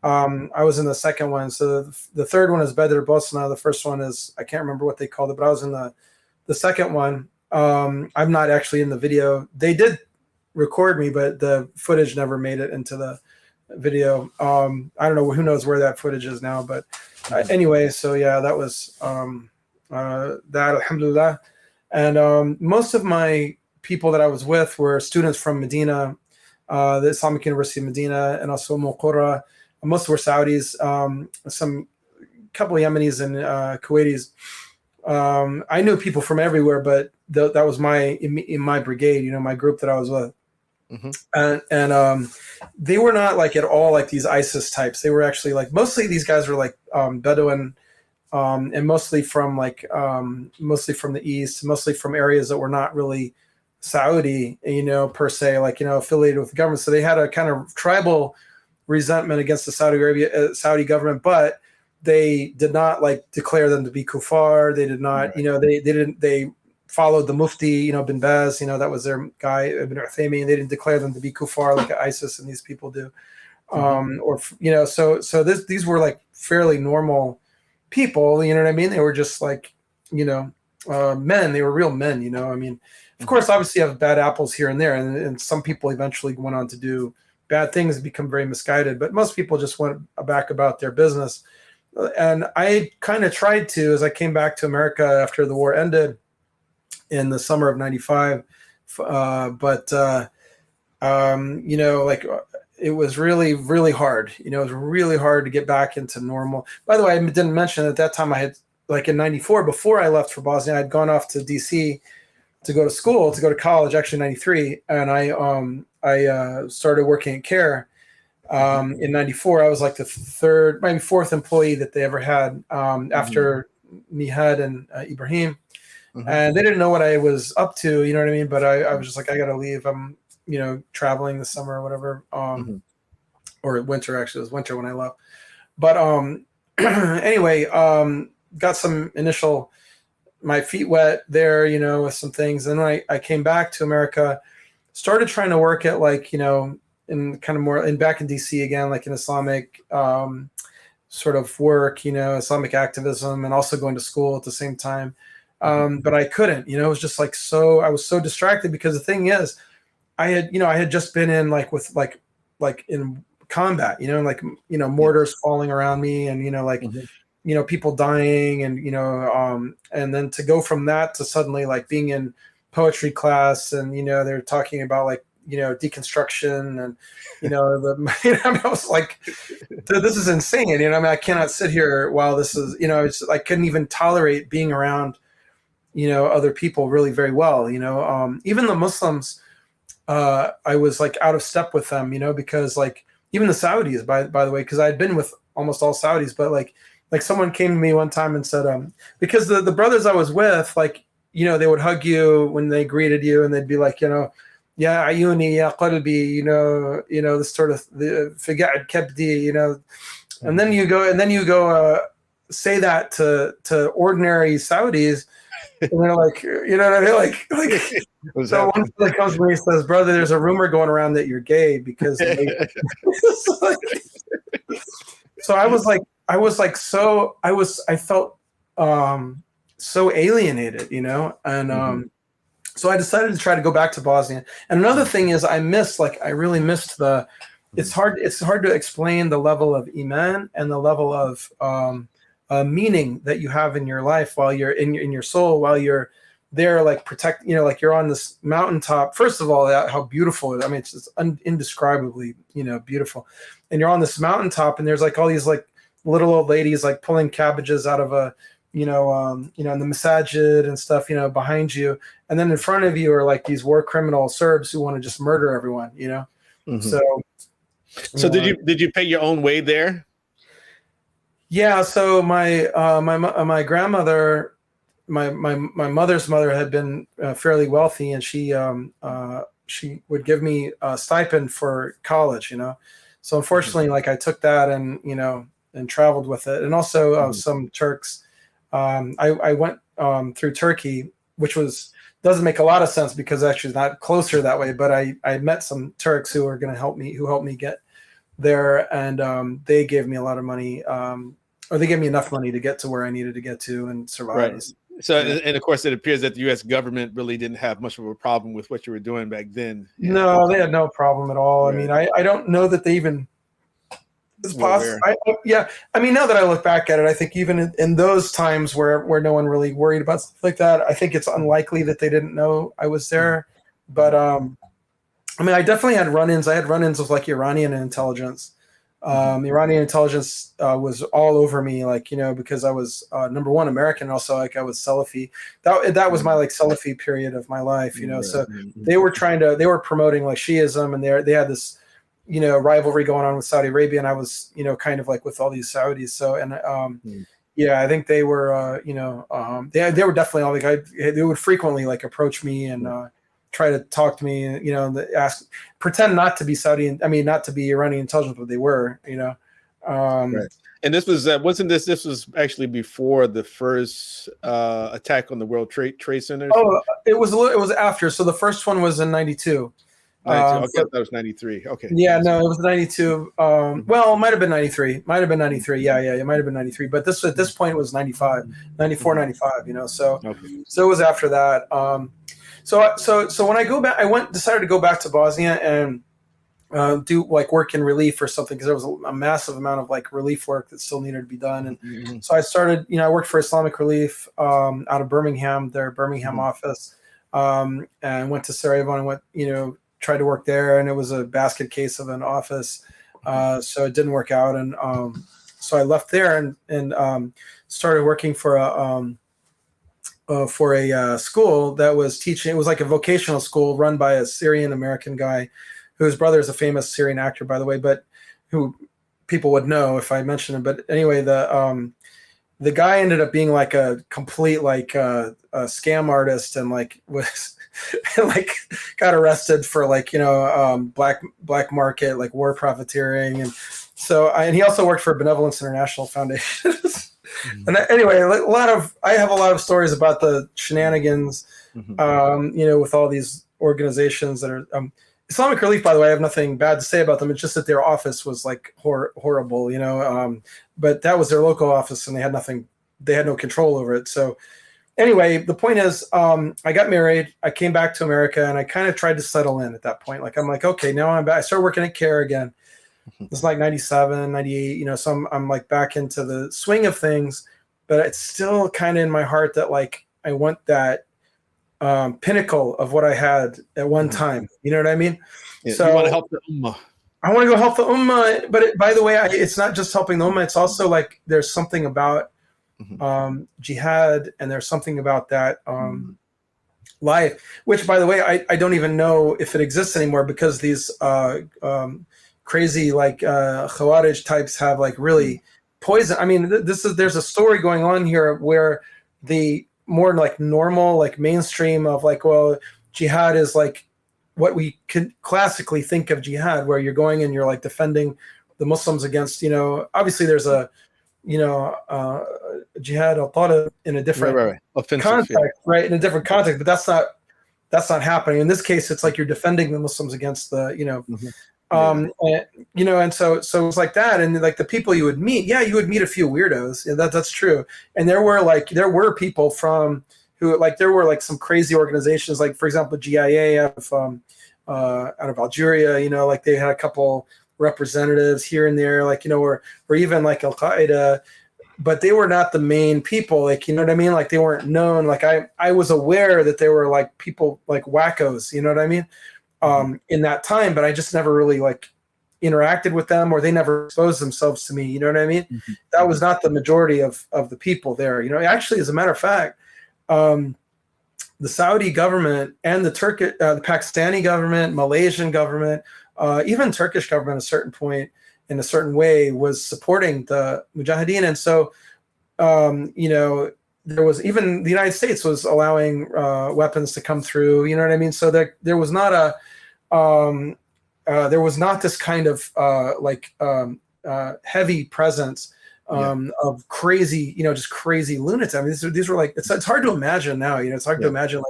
I was in the second one. So the third one is Badr Bosna. The first one is, I can't remember what they called it, but I was in the second one. I'm not actually in the video. They did record me, but the footage never made it into the video. I don't know, who knows where that footage is now, but anyway, so yeah, that was that, alhamdulillah. And most of my people that I was with were students from Medina, the Islamic University of Medina, and also Qura. Most were Saudis, some couple of Yemenis and Kuwaitis. I knew people from everywhere, but that was in my brigade, my group that I was with. And they were not like at all like these ISIS types. They were actually like, mostly these guys were like Bedouin, and mostly from the east, mostly from areas that were not really Saudi, per se, like, affiliated with the government. So they had a kind of tribal resentment against the Saudi government, but they did not like declare them to be kuffar. They did not, they followed the Mufti, bin Baz, that was their guy, Ibn Uthaymeen. They didn't declare them to be kuffar like ISIS and these people do. So these were like fairly normal people. You know what I mean? They were just like, men. They were real men. I mean, of course, obviously, you have bad apples here and there, and some people eventually went on to do bad things and become very misguided. But most people just went back about their business. And I kind of tried to, as I came back to America after the war ended in the summer of '95. It was really, really hard. It was really hard to get back into normal. By the way, I didn't mention at that time I had, like in '94, before I left for Bosnia, I'd gone off to DC to go to college, actually in '93. And I started working at CARE. In '94, I was like the third, maybe fourth employee that they ever had after Nihad and Ibrahim. And they didn't know what I was up to, you know what I mean? But I was just like, I got to leave. I'm, traveling this summer or whatever, or winter, actually. It was winter when I left. But anyway, got some my feet wet there, with some things. And then I came back to America, started trying to work at like, in kind of more back in DC again, like in Islamic sort of work, Islamic activism, and also going to school at the same time. But I couldn't, it was just like, I was so distracted because the thing is, I had just been in like with like in combat, mortars falling around me and, people dying and then to go from that to suddenly like being in poetry class and, they're talking about like, deconstruction and, I was like, this is insane. I cannot sit here while this is, I couldn't even tolerate being around, other people really very well, even the Muslims, I was like out of step with them, because like even the Saudis, by the way, because I had been with almost all Saudis, but like someone came to me one time and said, because the brothers I was with, like, they would hug you when they greeted you and they'd be like, yeah, ayuni, ya qalbi, this sort of the figa'ad kabdi, and then you go say that to ordinary Saudis. And they're like, you know what I mean? Like so one fellow comes to me and says, brother, there's a rumor going around that you're gay because so I felt so alienated, and so I decided to try to go back to Bosnia. And another thing is I really missed it's hard to explain the level of iman and the level of meaning that you have in your life while you're in your soul, while you're there, like like you're on this mountaintop. First of all, how beautiful it is. I mean, it's just indescribably, beautiful. And you're on this mountaintop and there's like all these like little old ladies, like pulling cabbages out of in the masajid and stuff, behind you. And then in front of you are like these war criminal Serbs who want to just murder everyone, So did you pay your own way there? Yeah, so my grandmother, my mother's mother had been fairly wealthy, and she would give me a stipend for college, So unfortunately, like I took that and and traveled with it, and also some Turks. I went through Turkey, which doesn't make a lot of sense because actually it's not closer that way. But I met some Turks who were going to help me get there, and they gave me a lot of money, or they gave me enough money to get to where I needed to get to and survive. Right. So, and of course, it appears that the U.S. government really didn't have much of a problem with what you were doing back then. No, they had no problem at all. Right. I mean, I don't know that they even. It's possible. I mean, now that I look back at it, I think even in those times where no one really worried about stuff like that, I think it's unlikely that they didn't know I was there. But I mean, I definitely had run-ins. I had run-ins with like Iranian intelligence. Iranian intelligence was all over me, like, because I was number one American, and also like I was Salafi. That was my like Salafi period of my life, So they were promoting like Shiism, and they had this, rivalry going on with Saudi Arabia, and I was, kind of like with all these Saudis. So, and I think they were, they were definitely all like they would frequently like approach me and try to talk to me, and pretend not to be not to be Iranian intelligence, but they were, Right. And this was this was actually before the first attack on the World Trade Center. Oh, it was after. So the first one was in '92. 92. Okay, I thought it was 93. Okay. Yeah, no, it was 92. Well, it might have been 93. Might have been 93. Yeah, it might have been 93. But at this point it was 95, 94, 95, So Okay. so it was after that. So when I go back, decided to go back to Bosnia and do like work in relief or something, because there was a massive amount of like relief work that still needed to be done. And so I started, I worked for Islamic Relief out of Birmingham, their Birmingham office, and went to Sarajevo and went, tried to work there, and it was a basket case of an office. So it didn't work out. And so I left there and started working for a school that was teaching. It was like a vocational school run by a Syrian American guy whose brother is a famous Syrian actor, by the way, but who people would know if I mentioned him. But anyway, the guy ended up being like a complete a scam artist, and like was like got arrested for black market, like war profiteering, and so and he also worked for Benevolence International Foundation. And anyway, I have a lot of stories about the shenanigans, with all these organizations that are. Islamic Relief, by the way, I have nothing bad to say about them. It's just that their office was like horrible, but that was their local office, and they had no control over it. So anyway, the point is, I got married, I came back to America, and I kind of tried to settle in at that point. Like, I'm like, okay, now I'm back. I started working at CARE again. It's like 97, 98, so I'm like back into the swing of things, but it's still kind of in my heart that like, I want that pinnacle of what I had at one time. You know what I mean? Yeah, so you want to help the ummah. I want to go help the ummah, but by the way, it's not just helping the ummah. It's also like there's something about jihad, and there's something about that life, which, by the way, I don't even know if it exists anymore, because these crazy Khawarij types have like really poison. I mean, there's a story going on here where the more like normal, like mainstream of like, well, jihad is like what we could classically think of jihad, where you're going and you're like defending the Muslims against, obviously there's a, jihad al-talib in a different context, right? In a different context, but that's not happening. In this case, it's like you're defending the Muslims against the, and so it's like that. And like the people you would meet, you would meet a few weirdos. Yeah, that's true. And there were people who there were like some crazy organizations, like for example, GIA out of Algeria, like they had a couple representatives here and there, or even like Al-Qaeda, but they were not the main people, like, you know what I mean? Like they weren't known. Like I was aware that there were like people like wackos, you know what I mean? In that time, but I just never really like interacted with them, or they never exposed themselves to me. You know what I mean? That was not the majority of the people there. Actually, as a matter of fact, the Saudi government and the Pakistani government, Malaysian government, even Turkish government at a certain point, in a certain way, was supporting the Mujahideen. And so, there was even the United States was allowing weapons to come through. You know what I mean? So there was not this kind of heavy presence of crazy, just crazy lunatics. I mean, these were like, it's hard to imagine now. It's hard to imagine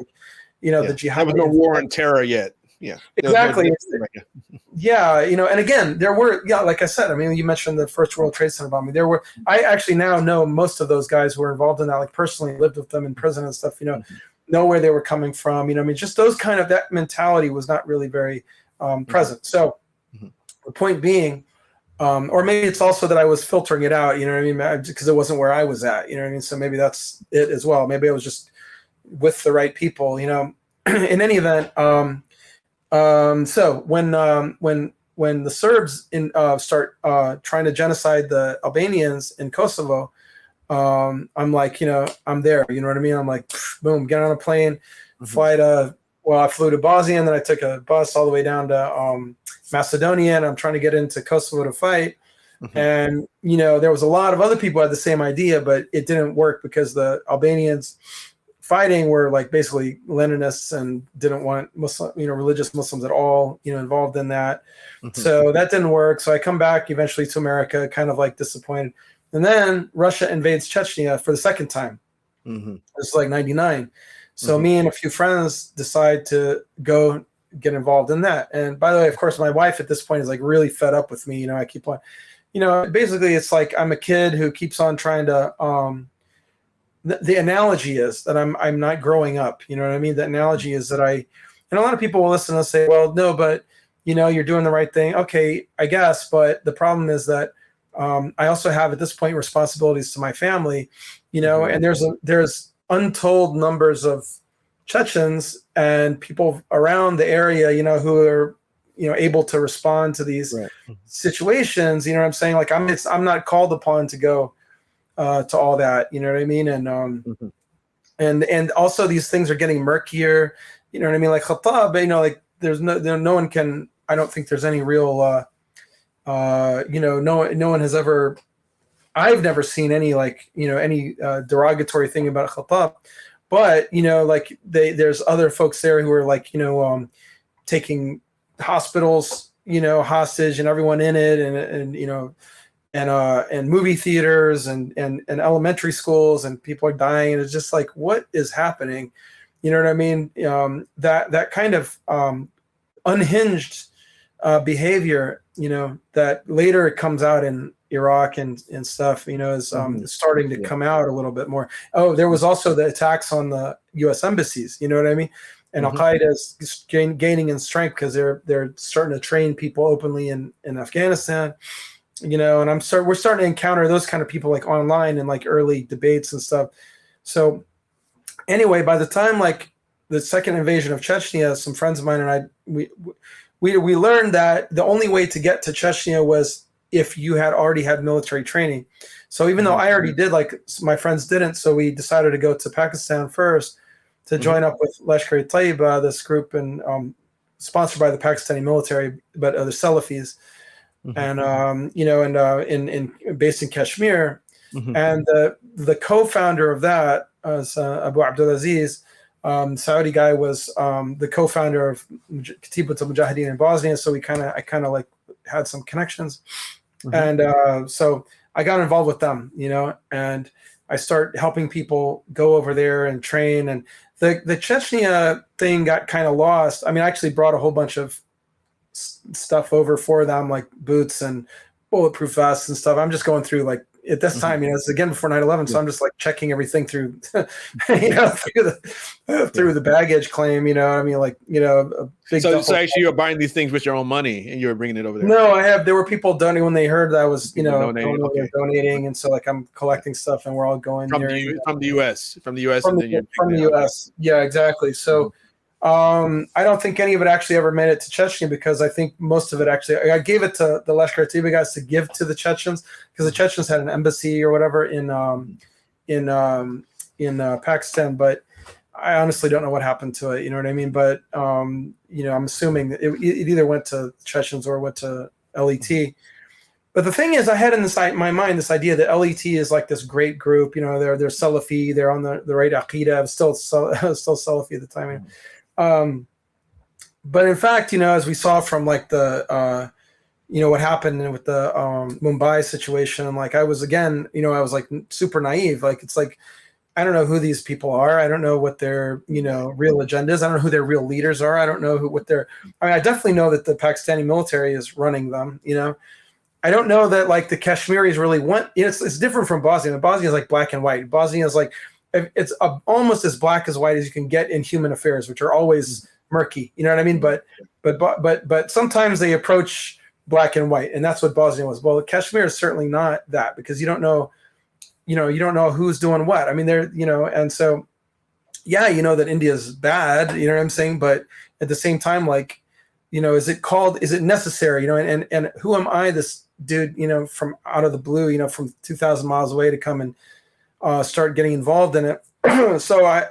the jihad. There was no war on terror yet. Yeah, exactly. And again, there were, like I said, I mean, you mentioned the First World Trade Center bombing. I actually now know most of those guys who were involved in that, like personally lived with them in prison and stuff, know where they were coming from. I mean, just those that mentality was not really very present. So the point being, or maybe it's also that I was filtering it out, you know what I mean? Because it wasn't where I was at, you know what I mean? So maybe that's it as well. Maybe I was just with the right people, in any event. So when the Serbs start trying to genocide the Albanians in Kosovo, I'm like, I'm there. You know what I mean? I'm like, boom, get on a plane, fly to. Well, I flew to Bosnia, and then I took a bus all the way down to Macedonia, and I'm trying to get into Kosovo to fight. And there was a lot of other people who had the same idea, but it didn't work because the Albanians fighting were like basically Leninists and didn't want Muslim, religious Muslims at all, involved in that. So that didn't work. So I come back eventually to America, kind of like disappointed. And then Russia invades Chechnya for the second time. This is like 99. So me and a few friends decide to go get involved in that. And by the way, of course, my wife at this point is like really fed up with me. I keep on, basically it's like I'm a kid who keeps on trying to, the analogy is that I'm not growing up. You know what I mean? The analogy is that and a lot of people will listen and say, well, no, but you're doing the right thing. Okay, I guess. But the problem is that I also have at this point responsibilities to my family, and there's untold numbers of Chechens and people around the area, who are, able to respond to these situations. You know what I'm saying? Like I'm not called upon to go to all that. You know what I mean? And and also these things are getting murkier. You know what I mean? Like Khattab, like there's no one can. I don't think there's any real. No one has ever. I've never seen any any derogatory thing about Khattab. But like there's other folks there who are like taking hospitals hostage and everyone in it, and movie theaters and elementary schools, and people are dying, and it's just like, what is happening? You know what I mean? That kind of unhinged behavior, that later it comes out in Iraq and stuff, is starting to come out a little bit more. Oh, there was also the attacks on the U.S. embassies. You know what I mean? And Al-Qaeda is gaining in strength because they're starting to train people openly in Afghanistan. And we're starting to encounter those kind of people like online and like early debates and stuff. So anyway, by the time like the second invasion of Chechnya, some friends of mine and we learned that the only way to get to Chechnya was if you had already had military training. So even though I already did, like my friends didn't, so we decided to go to Pakistan first to join up with Lashkar-e-Taiba, this group, and sponsored by the Pakistani military, but the Salafis, and in based in Kashmir, and the co-founder of that, Abu Abdulaziz, Saudi guy, was the co-founder of Katibat al-Mujahideen in Bosnia. So I kind of like had some connections, and so I got involved with them, and I start helping people go over there and train. And the Chechnya thing got kind of lost. I mean, I actually brought a whole bunch of stuff over for them, like boots and bulletproof vests and stuff. I'm just going through like at this time, it's again before 9/11, so I'm just like checking everything through, through the baggage claim. A big. So actually, you're buying these things with your own money, and you're bringing it over there. No, there were people donating when they heard that I was, donating, and so like I'm collecting stuff, and we're all going from there. From the U.S. From the U.S. Yeah, exactly. So. I don't think any of it actually ever made it to Chechnya, because I think most of it actually, I gave it to the Lashkar-e-Taiba guys to give to the Chechens, because the Chechens had an embassy or whatever in Pakistan, but I honestly don't know what happened to it. You know what I mean? But I'm assuming that it either went to Chechens or went to LET. But the thing is, I had in my mind this idea that LET is like this great group. They're Salafi, they're on the right Aqidah. I was still Salafi at the time. But in fact, as we saw from like the, what happened with the Mumbai situation, like I was like super naive. Like, it's like, I don't know who these people are. I don't know what their, real agenda is. I don't know who their real leaders are. I don't know I definitely know that the Pakistani military is running them, I don't know that like the Kashmiris really want, it's different from Bosnia. Bosnia is like black and white. Bosnia is like, it's almost as black as white as you can get in human affairs, which are always murky. You know what I mean? But sometimes they approach black and white, and that's what Bosnia was. Well, Kashmir is certainly not that, because you don't know who's doing what. I mean, and so, yeah, that India is bad, you know what I'm saying? But at the same time, like, is it necessary, and who am I, this dude, from out of the blue, from 2,000 miles away to come and start getting involved in it. So I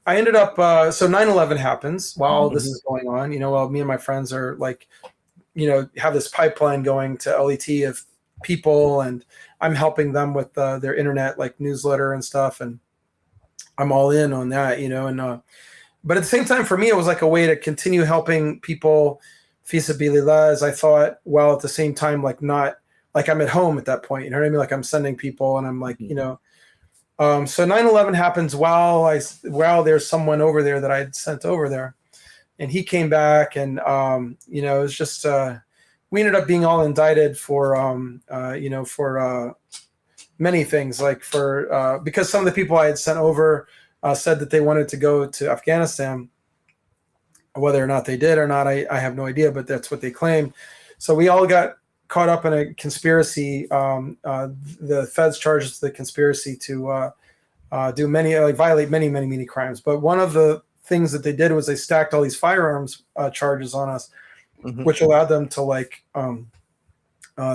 ended up, so 9/11 happens while this is going on, while me and my friends are like, have this pipeline going to LET of people, and I'm helping them with their internet, like newsletter and stuff. And I'm all in on that, but at the same time, for me, it was like a way to continue helping people fi sabilillah, as I thought, while at the same time, like not like I'm at home at that point, you know what I mean? Like I'm sending people, and I'm like, so 9/11 happens while there's someone over there that I'd sent over there. he came back, and it was just we ended up being all indicted for many things, like for because some of the people I had sent over said that they wanted to go to Afghanistan. Whether or not they did or not, I have no idea, but that's what they claimed. So we all got caught up in a conspiracy. The feds charged the conspiracy to do violate many crimes. But one of the things that they did was they stacked all these firearms charges on us, which allowed them to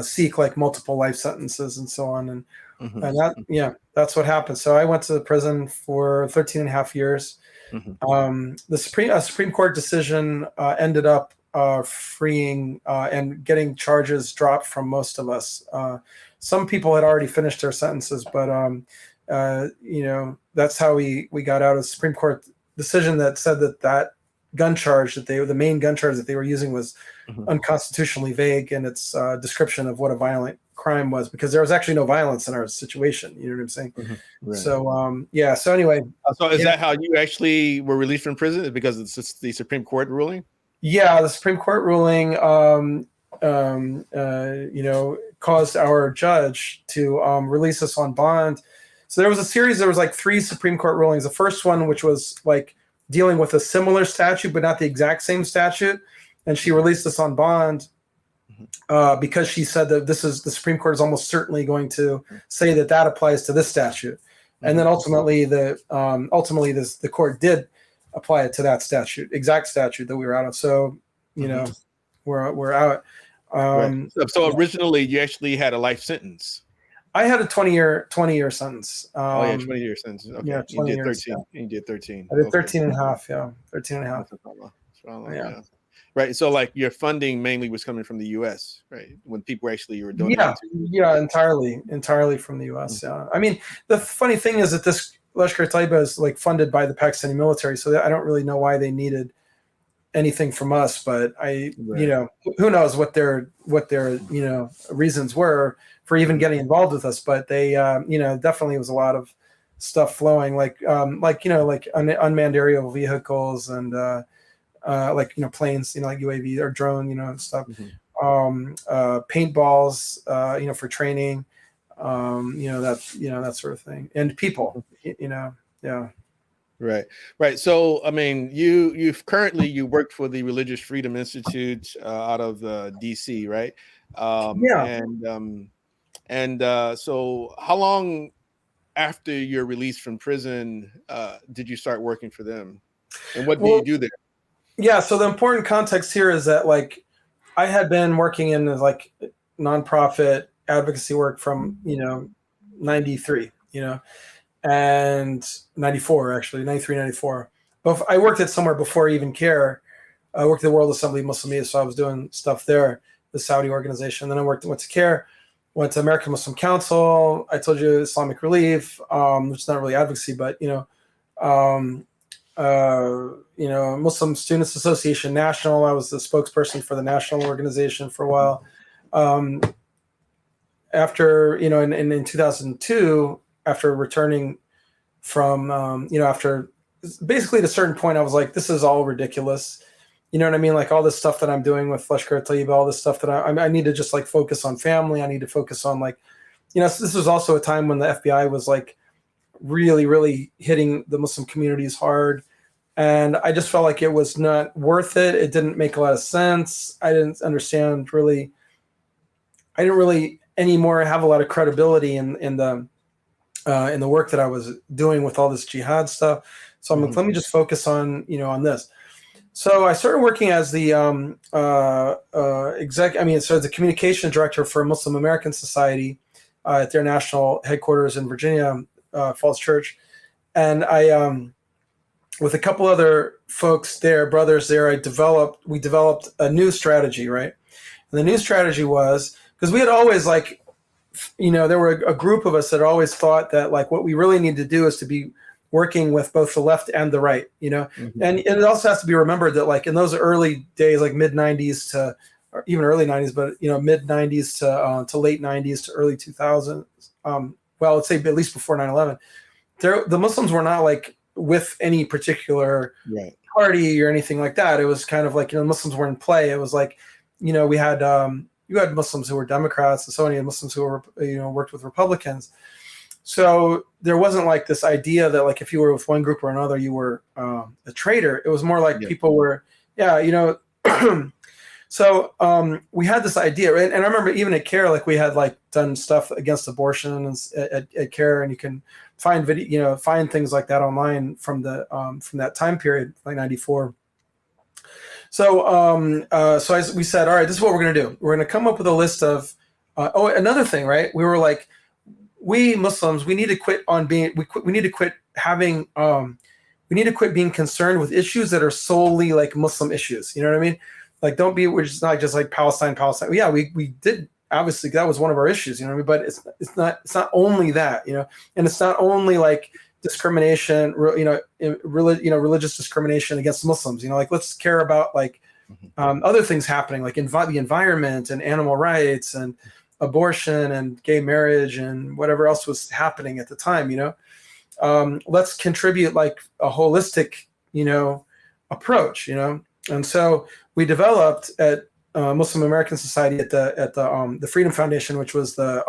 seek like multiple life sentences and so on. And that's what happened. So I went to prison for 13 and a half years. The Supreme Court decision ended up freeing and getting charges dropped from most of us. Some people had already finished their sentences, but that's how we got out of the Supreme Court decision that said that gun charge the main gun charge that they were using was unconstitutionally vague in its description of what a violent crime was, because there was actually no violence in our situation. You know what I'm saying? Right. So so anyway, so is that how you actually were released from prison? Because it's the Supreme Court ruling? Yeah, the Supreme Court ruling caused our judge to release us on bond. So there was like 3 Supreme Court rulings. The first one, which was like dealing with a similar statute but not the exact same statute, and she released us on bond because she said that the Supreme Court is almost certainly going to say that applies to this statute. And then ultimately the court did apply it to that exact statute that we were out of. So we're out. Right. So originally you actually had a life sentence. I had a 20-year sentence. 20-year sentence. Okay. Yeah, 20 you did years. 13. You did 13. I did 13 and a half. Yeah, 13 and a half. Yeah. Right. So like your funding mainly was coming from the U.S., right? When people actually were donating to you. Yeah, entirely from the U.S. Yeah. I mean, the funny thing is that this Lashkar-e-Taiba is like funded by the Pakistani military, so I don't really know why they needed anything from us, but who knows what their reasons were for even getting involved with us. But they definitely was a lot of stuff flowing, like unmanned aerial vehicles and planes, like UAV or drone, stuff, paintballs, for training, that sort of thing, and people, yeah. Right. So, I mean, you currently work for the Religious Freedom Institute out of DC, right? So how long after your release from prison did you start working for them, and what do you do there? Yeah. So the important context here is that I had been working in nonprofit advocacy work from 93, and 94, actually 93, 94. But I worked at somewhere before even CARE. I worked at the World Assembly of Muslims, so I was doing stuff there, the Saudi organization. Then I went to CARE, went to American Muslim Council. I told you Islamic Relief, which is not really advocacy, but Muslim Students Association National. I was the spokesperson for the national organization for a while. After in 2002. After returning from, after basically at a certain point, I was like, this is all ridiculous. You know what I mean? Like all this stuff that I'm doing with Lashkar-e-Taiba, all this stuff that I need to just focus on family. I need to focus on this was also a time when the FBI was really, really hitting the Muslim communities hard. And I just felt like it was not worth it. It didn't make a lot of sense. I didn't understand really. I didn't really anymore have a lot of credibility in the work that I was doing with all this jihad stuff. So I'm like, let me just focus on this. So I started working as the the communication director for Muslim American Society at their national headquarters in Virginia, Falls Church. And I, with a couple other folks there, brothers there, we developed a new strategy, right? And the new strategy was, because we had always there were a group of us that always thought that what we really need to do is to be working with both the left and the right, and it also has to be remembered that in those early days, mid 90s to or even early 90s, but mid 90s to late 90s to early 2000s. Let's say at least before 9/11, the Muslims were not with any particular party or anything like that. It was kind of like, Muslims were in play. It was like, we had you had Muslims who were Democrats and so many Muslims who were worked with Republicans. So there wasn't like this idea that like if you were with one group or another, you were a traitor. It was more like people were, So we had this idea, right? And I remember even at CARE, like we had like done stuff against abortion and at CARE, and you can find video, find things like that online from that time period, like '94. So we said, all right, this is what we're going to do. We're going to come up with a list of. Another thing, right? We were like, we Muslims, we need to quit on being. We need to quit having. We need to quit being concerned with issues that are solely like Muslim issues. You know what I mean? Like, we're just not just like Palestine. Yeah, we did, obviously that was one of our issues, but it's not only that, and it's not only like discrimination, religious discrimination against Muslims, like let's care about like other things happening, like the environment and animal rights and abortion and gay marriage and whatever else was happening at the time, let's contribute like a holistic, approach, And so we developed at Muslim American Society at the Freedom Foundation, which was the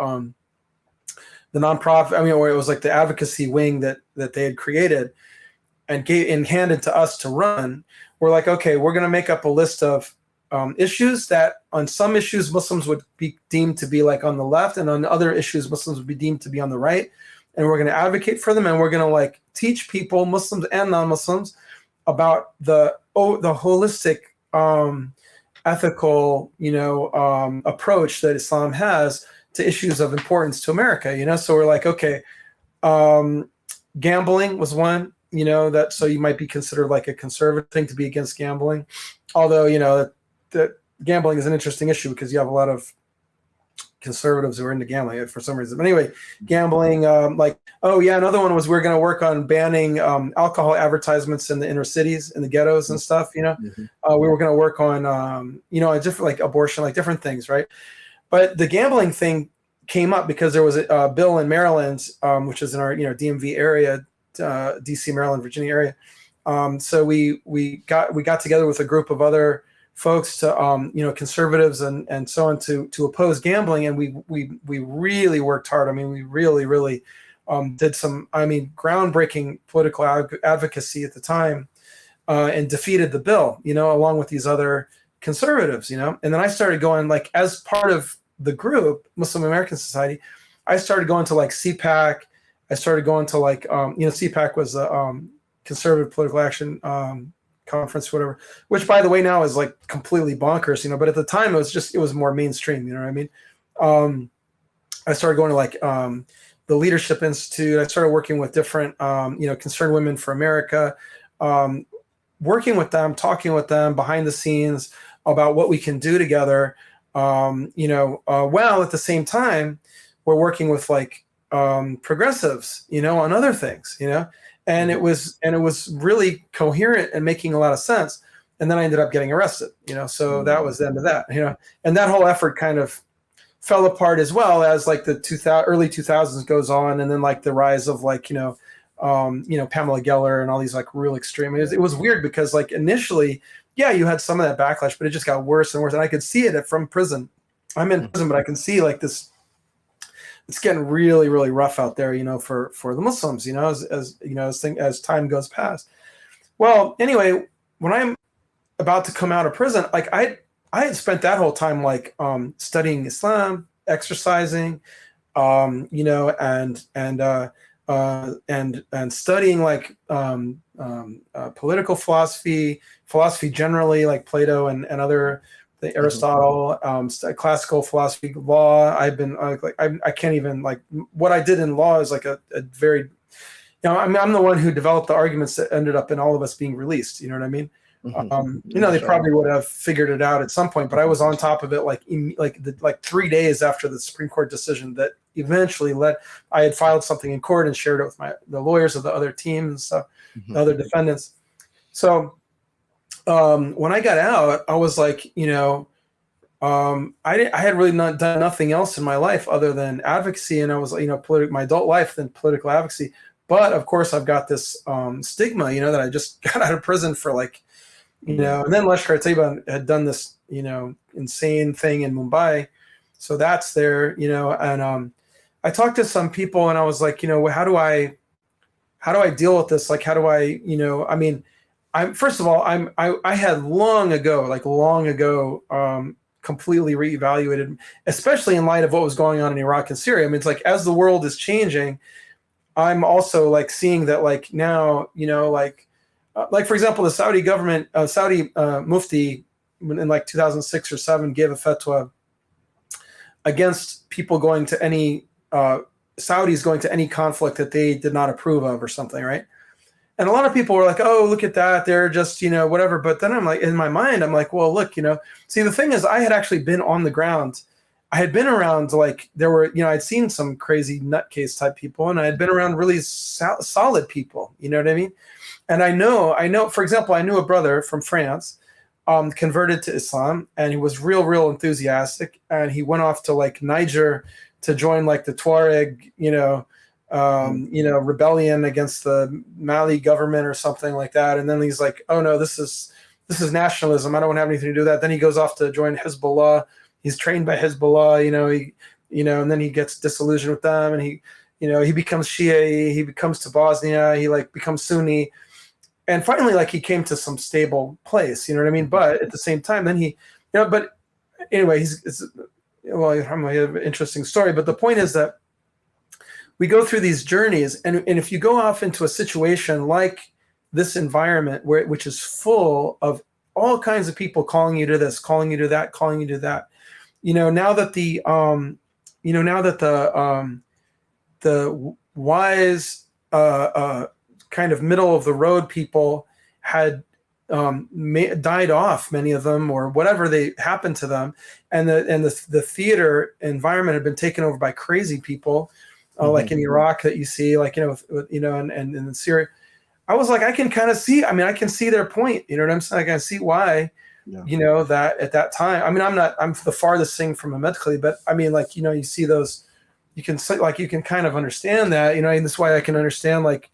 nonprofit. Where it was like the advocacy wing that they had created and handed to us to run. We're like, okay, we're going to make up a list of issues that on some issues Muslims would be deemed to be like on the left, and on other issues Muslims would be deemed to be on the right. And we're going to advocate for them, and we're going to like teach people, Muslims and non-Muslims, about the holistic ethical approach that Islam has to issues of importance to America. So we're like, okay, gambling was one, that, so you might be considered like a conservative thing to be against gambling, although that gambling is an interesting issue because you have a lot of conservatives who are into gambling for some reason. But anyway, gambling, another one was we're going to work on banning alcohol advertisements in the inner cities, in the ghettos and stuff. We were going to work on, different like abortion, like different things, right? But the gambling thing came up because there was a bill in Maryland, which is in our DMV area, DC, Maryland, Virginia area. So we got together with a group of other folks to conservatives and so on to oppose gambling, and we really worked hard. We really did some groundbreaking political advocacy at the time, and defeated the bill, along with these other conservatives, and then I started going, like, as part of the group Muslim American Society, I started going to like CPAC. I started going to like CPAC was the Conservative Political Action conference, whatever, which by the way now is like completely bonkers, but at the time it was more mainstream, I started going to like the Leadership Institute. I started working with different Concerned Women for America, working with them, talking with them behind the scenes about what we can do together, while at the same time we're working with like progressives, on other things, and it was really coherent and making a lot of sense. And then I ended up getting arrested, so that was the end of that, and that whole effort kind of fell apart as well as like the early 2000s goes on, and then like the rise of like Pamela Geller and all these like real extreme. It was weird because like initially, yeah, you had some of that backlash, but it just got worse and worse, and I could see it from prison. I'm in prison, but I can see like this. It's getting really, really rough out there, for the Muslims, as time goes past. Well, anyway, when I'm about to come out of prison, like I had spent that whole time like studying Islam, exercising, and studying like political philosophy generally, like Plato and other. The Aristotle, classical philosophy, law. I've been I can't even like what I did in law is like a very, I'm the one who developed the arguments that ended up in all of us being released. You know what I mean? They probably would have figured it out at some point, but I was on top of it like 3 days after the Supreme Court decision that eventually I had filed something in court and shared it with the lawyers of the other team and stuff, the other defendants. So. When I got out, I was like, I had really not done nothing else in my life other than advocacy, and I was, my adult life, then political advocacy. But of course, I've got this stigma, that I just got out of prison for like, and then Lashkar-e-Taiba had done this, insane thing in Mumbai. So that's there, and I talked to some people and I was like, how do I deal with this? Like, how do I, first of all, I had long ago, completely reevaluated, especially in light of what was going on in Iraq and Syria. I mean, it's like, as the world is changing, I'm also like seeing that like now, like for example, the Saudi government, Saudi Mufti in like 2006 or 7 gave a fatwa against people going to any Saudis going to any conflict that they did not approve of or something, right? And a lot of people were like, "Oh, look at that! They're just whatever." But then I'm like, in my mind, I'm like, "Well, look, see, the thing is, I had actually been on the ground. I had been around like there were, I'd seen some crazy nutcase type people, and I had been around really solid people. You know what I mean? And I know. For example, I knew a brother from France, converted to Islam, and he was real enthusiastic, and he went off to like Niger to join like the Tuareg, rebellion against the Mali government or something like that. And then he's like, "Oh no, this is nationalism. I don't want to have anything to do with that." Then he goes off to join Hezbollah. He's trained by Hezbollah, and then he gets disillusioned with them, and he becomes Shia. He becomes to Bosnia. He like becomes Sunni, and finally, like he came to some stable place. You know what I mean? But at the same time, then he, but anyway, I have an interesting story. But the point is that we go through these journeys, and if you go off into a situation like this environment which is full of all kinds of people calling you to this, calling you to that, calling you to that, now that the wise kind of middle of the road people had died off, many of them, or whatever they happened to them, and the theater environment had been taken over by crazy people. Like in Iraq that you see, like, and in Syria, I was like, I can kind of see, I can see their point. You know what I'm saying? I can see why, that at that time, I'm the farthest thing from a medkhali, but like, you see those, you can kind of understand that, and this is why I can understand, like,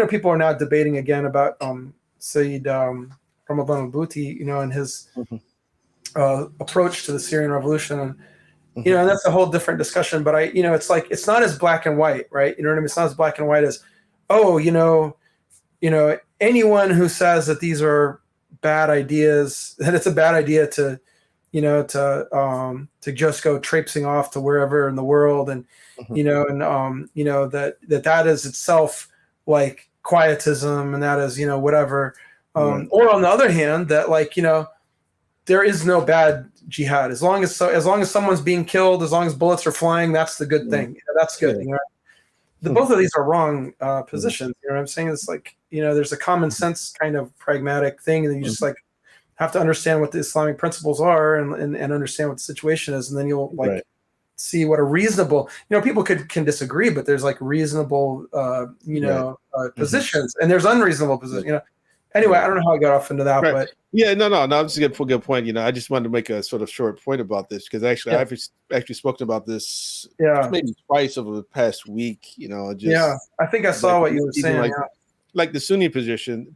people are now debating again about Sayyid Ramadan al-Bouti, and his approach to the Syrian revolution. And, and that's a whole different discussion, but it's like, it's not as black and white, right? You know what I mean? It's not as black and white as, anyone who says that these are bad ideas, that it's a bad idea to just go traipsing off to wherever in the world. And, that is itself like quietism, and that is, whatever. Or on the other hand, that like, there is no bad jihad. As long as someone's being killed, as long as bullets are flying, that's the good thing. That's good. Both of these are wrong positions. You know what I'm saying? It's like, there's a common sense kind of pragmatic thing, and you just like have to understand what the Islamic principles are and understand what the situation is, and then you'll like see what a reasonable, people can disagree, but there's like reasonable, positions, and there's unreasonable positions. Anyway, I don't know how I got off into that, but no, that's a good point. I just wanted to make a sort of short point about this, because actually I've actually spoken about this maybe twice over the past week. I think I saw what you were saying. Like the Sunni position,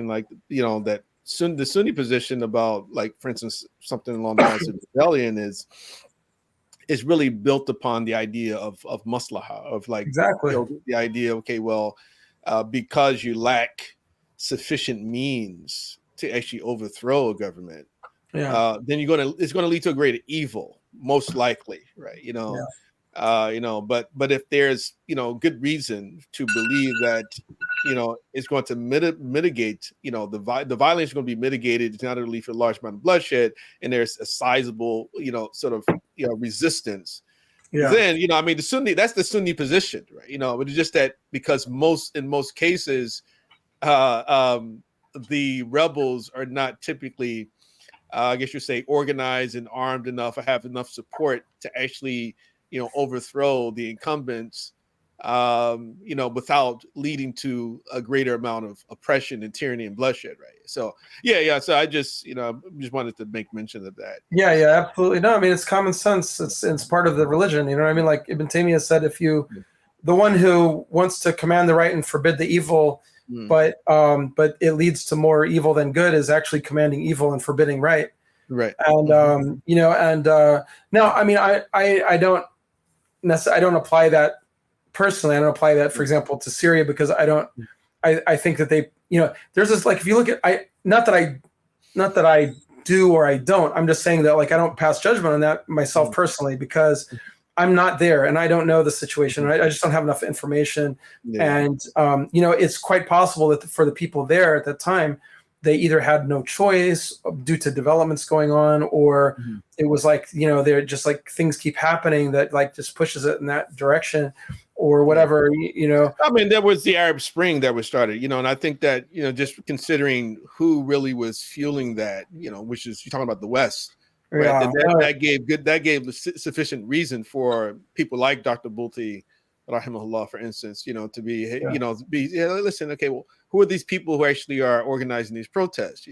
like the Sunni position about, like, for instance, something along the lines of rebellion is really built upon the idea of maslaha, of like the idea, okay, well, because you lack sufficient means to actually overthrow a government, then it's going to lead to a greater evil, most likely, right? But if there's good reason to believe that it's going to mitigate, the violence is going to be mitigated, it's not going to lead to a large amount of bloodshed, and there's a sizable resistance. Then the Sunni, that's the Sunni position, right? But it's just that because in most cases, the rebels are not typically, I guess you say, organized and armed enough or have enough support to actually, overthrow the incumbents, without leading to a greater amount of oppression and tyranny and bloodshed, right? So, So I just, just wanted to make mention of that. Yeah, absolutely. No, it's common sense. It's part of the religion. You know what I mean? Like Ibn Taymiyyah said, if you the one who wants to command the right and forbid the evil, but it leads to more evil than good, is actually commanding evil and forbidding right. Right. And no, I mean, I don't necessarily, I don't apply that personally. I don't apply that, for example, to Syria, because I think that they, there's this, like, if you look at, not that I do or I don't, I'm just saying that, like, I don't pass judgment on that myself personally, because I'm not there and I don't know the situation. I just don't have enough information. And, it's quite possible that for the people there at that time, they either had no choice due to developments going on, or it was like, they're just like, things keep happening that like just pushes it in that direction, or whatever, I mean, there was the Arab Spring that was started, and I think that, just considering who really was fueling that, which is, you're talking about the West, right? Yeah. That gave sufficient reason for people like Dr. Bulti, rahimahullah, for instance, to be, listen, okay, well, who are these people who actually are organizing these protests?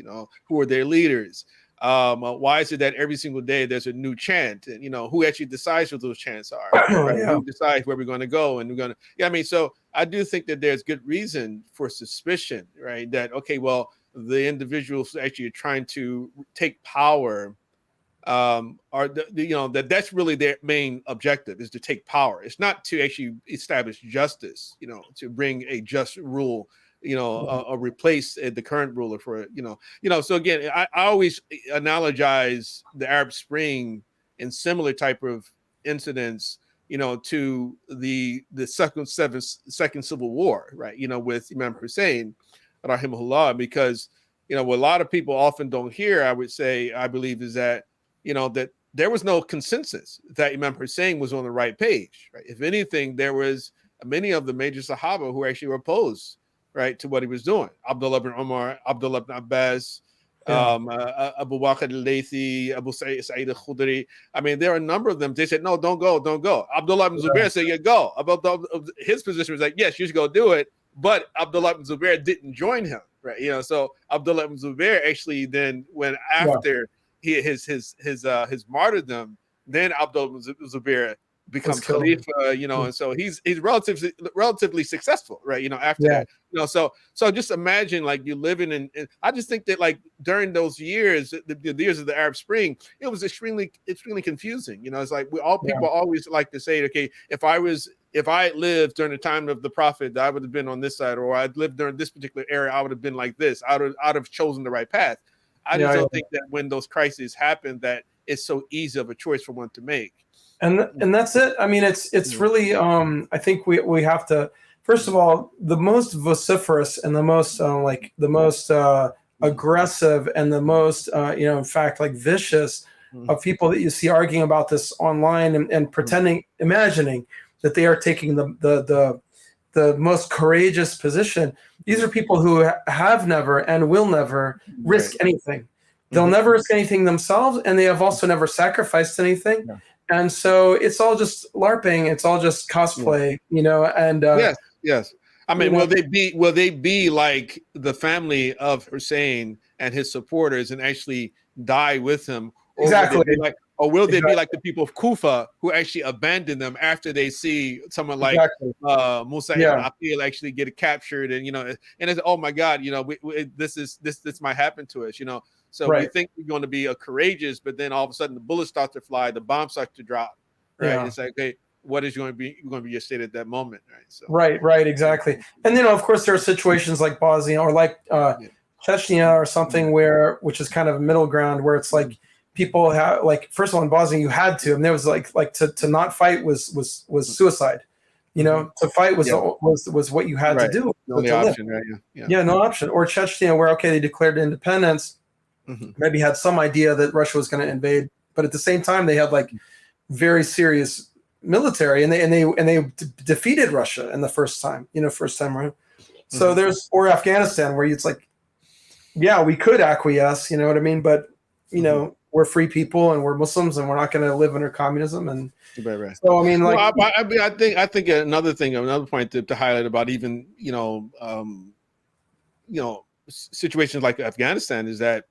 Who are their leaders? Why is it that every single day there's a new chant, and who actually decides what those chants are? Right? Who decides where we're going to go, and we're going to, so I do think that there's good reason for suspicion, right? That, okay, well, the individuals actually are trying to take power, are that's really their main objective, is to take power. It's not to actually establish justice, to bring a just rule, or replace the current ruler for, so again, I always analogize the Arab Spring and similar type of incidents, to the second civil war, right? With Imam Hussein, rahimahullah, because, what a lot of people often don't hear, I would say, I believe, is that, that there was no consensus that Imam Hussein was on the right page, right? If anything, there was many of the major Sahaba who actually were opposed, right, to what he was doing. Abdullah ibn Umar, Abdullah ibn Abbas, Abu Bakr al-Laythi, Abu Sa'id al-Khudri. I mean, there are a number of them. They said, no, don't go. Abdullah ibn Zubair said, yeah, go. His position was like, yes, you should go do it. But Abdullah ibn Zubair didn't join him, right? So Abdullah ibn Zubair actually then, when after his martyrdom, then Abdullah ibn Zubair becomes Khalifa, and so he's relatively successful, right? After that, so just imagine, like, you living in I just think that, like, during those years, the years of the Arab Spring, it was extremely confusing. It's like people always like to say, okay, if I lived during the time of the Prophet, I would have been on this side, or I'd lived during this particular era, I would have been like this. I'd have chosen the right path. I just don't think that when those crises happen, that it's so easy of a choice for one to make. And that's it. I mean, it's really, I think we have to, first of all, the most vociferous and the most aggressive and the most, in fact, like, vicious of people that you see arguing about this online and pretending, imagining that they are taking the most courageous position. These are people who have never and will never risk anything. They'll never risk anything themselves, and they have also never sacrificed anything. And so it's all just LARPing. It's all just cosplay, and yes. I mean, will they be like the family of Hussein and his supporters and actually die with him? Or exactly. Will they be like the people of Kufa who actually abandon them after they see someone like Musa ibn Aqil actually get captured, and and it's, oh my God, this might happen to us, So we think we're going to be courageous, but then all of a sudden the bullets start to fly, the bombs start to drop, right? Yeah. It's like, okay, what is going to be your state at that moment, right? So right, exactly. And of course, there are situations like Bosnia or like Chechnya or something which is kind of a middle ground, where it's like people have, like, first of all, in Bosnia you had to, and there was like to not fight was suicide. To fight was what you had to do. The only option, right? Yeah, no option. Or Chechnya, where they declared independence. Maybe had some idea that Russia was going to invade, but at the same time they had like very serious military, and they defeated Russia in the first time around. So there's, or Afghanistan, where it's like, we could acquiesce, you know what I mean? But we're free people and we're Muslims and we're not going to live under communism. And right. So I mean, like, I think another point to highlight about even situations like Afghanistan is that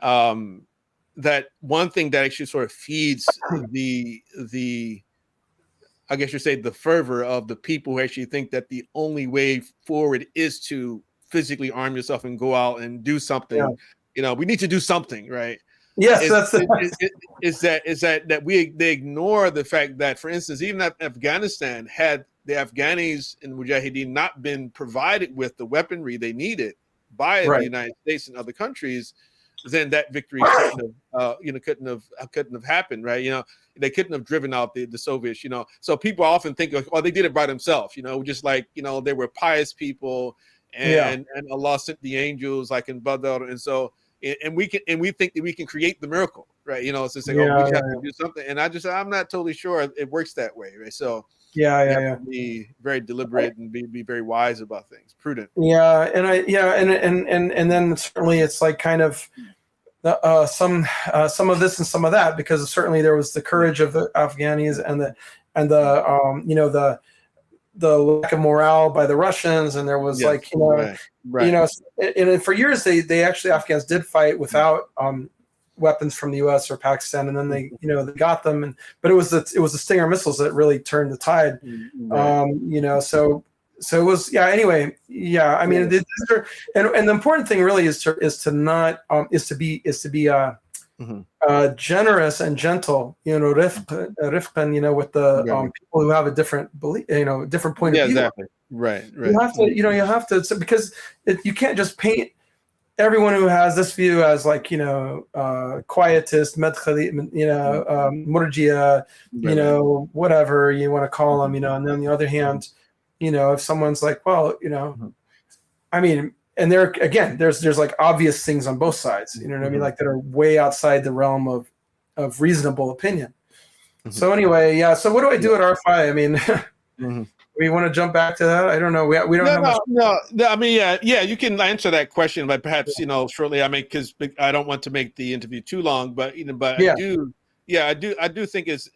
that one thing that actually sort of feeds the I guess you say, the fervor of the people who actually think that the only way forward is to physically arm yourself and go out and do something. Yeah. You know, we need to do something, right? Yes, Is that's the, they ignore the fact that, for instance, even Afghanistan, had the Afghanis and Mujahideen not been provided with the weaponry they needed by the right. United States and other countries, then that victory couldn't have happened, right? You know, they couldn't have driven out the Soviets, you know. So people often think, like, well, they did it by themselves, you know, just like, you know, they were pious people, and Allah sent the angels, like in Badr, and so we think that we can create the miracle, right? You know, it's just like, oh, we just have to do something, and I'm not totally sure it works that way, right? So you have to be very deliberate and be very wise about things, prudent. Yeah, and then certainly it's like kind of some of this and some of that, because certainly there was the courage of the Afghanis and the you know, the lack of morale by the Russians, and there was like, you know, you know, and for years they actually, Afghans did fight without weapons from the U.S. or Pakistan, and then they, you know, they got them, but it was the Stinger missiles that really turned the tide, you know, so it was, anyway, I mean, these are, and the important thing really is to not is to be generous and gentle, you know, rifqan, you know, with the people who have a different belief, you know, different point of view. Exactly. Right. You have to, you have to, because you can't just paint everyone who has this view as, like, you know, quietist, madkhali, you know, murjia, you know, whatever you want to call them, you know. And then on the other hand, you know, if someone's like, well, you know, I mean, and there's like obvious things on both sides, you know what I mean, like, that are way outside the realm of reasonable opinion. So anyway, so what do I do at RFI? I mean, we want to jump back to that? I don't know. We don't have much. No. I mean, you can answer that question, but perhaps, you know, shortly. I mean, because I don't want to make the interview too long, but you know, I do think it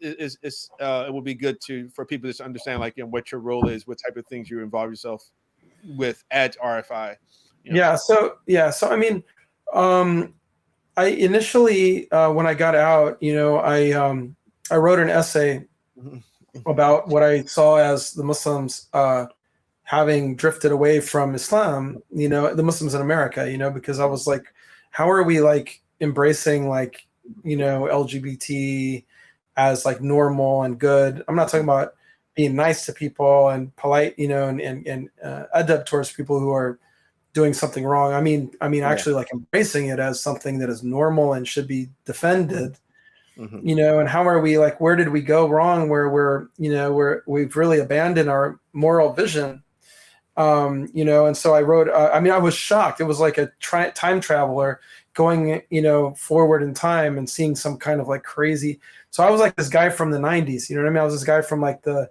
will be good for people to understand, like, you know, what your role is, what type of things you involve yourself with at RFI. You know? So I mean, I initially when I got out, you know, I wrote an essay about what I saw as the Muslims having drifted away from Islam, you know, the Muslims in America, you know, because I was like, how are we, like, embracing, like, you know, LGBT as, like, normal and good? I'm not talking about being nice to people and polite, you know, and adab towards people who are doing something wrong. I mean, actually, like, embracing it as something that is normal and should be defended. You know, and how are we, like, where did we go wrong, where we've really abandoned our moral vision, you know? And so I wrote, I mean, I was shocked. It was like a time traveler going, you know, forward in time and seeing some kind of, like, crazy. So I was like this guy from the 90s, you know what I mean? I was this guy from, like, the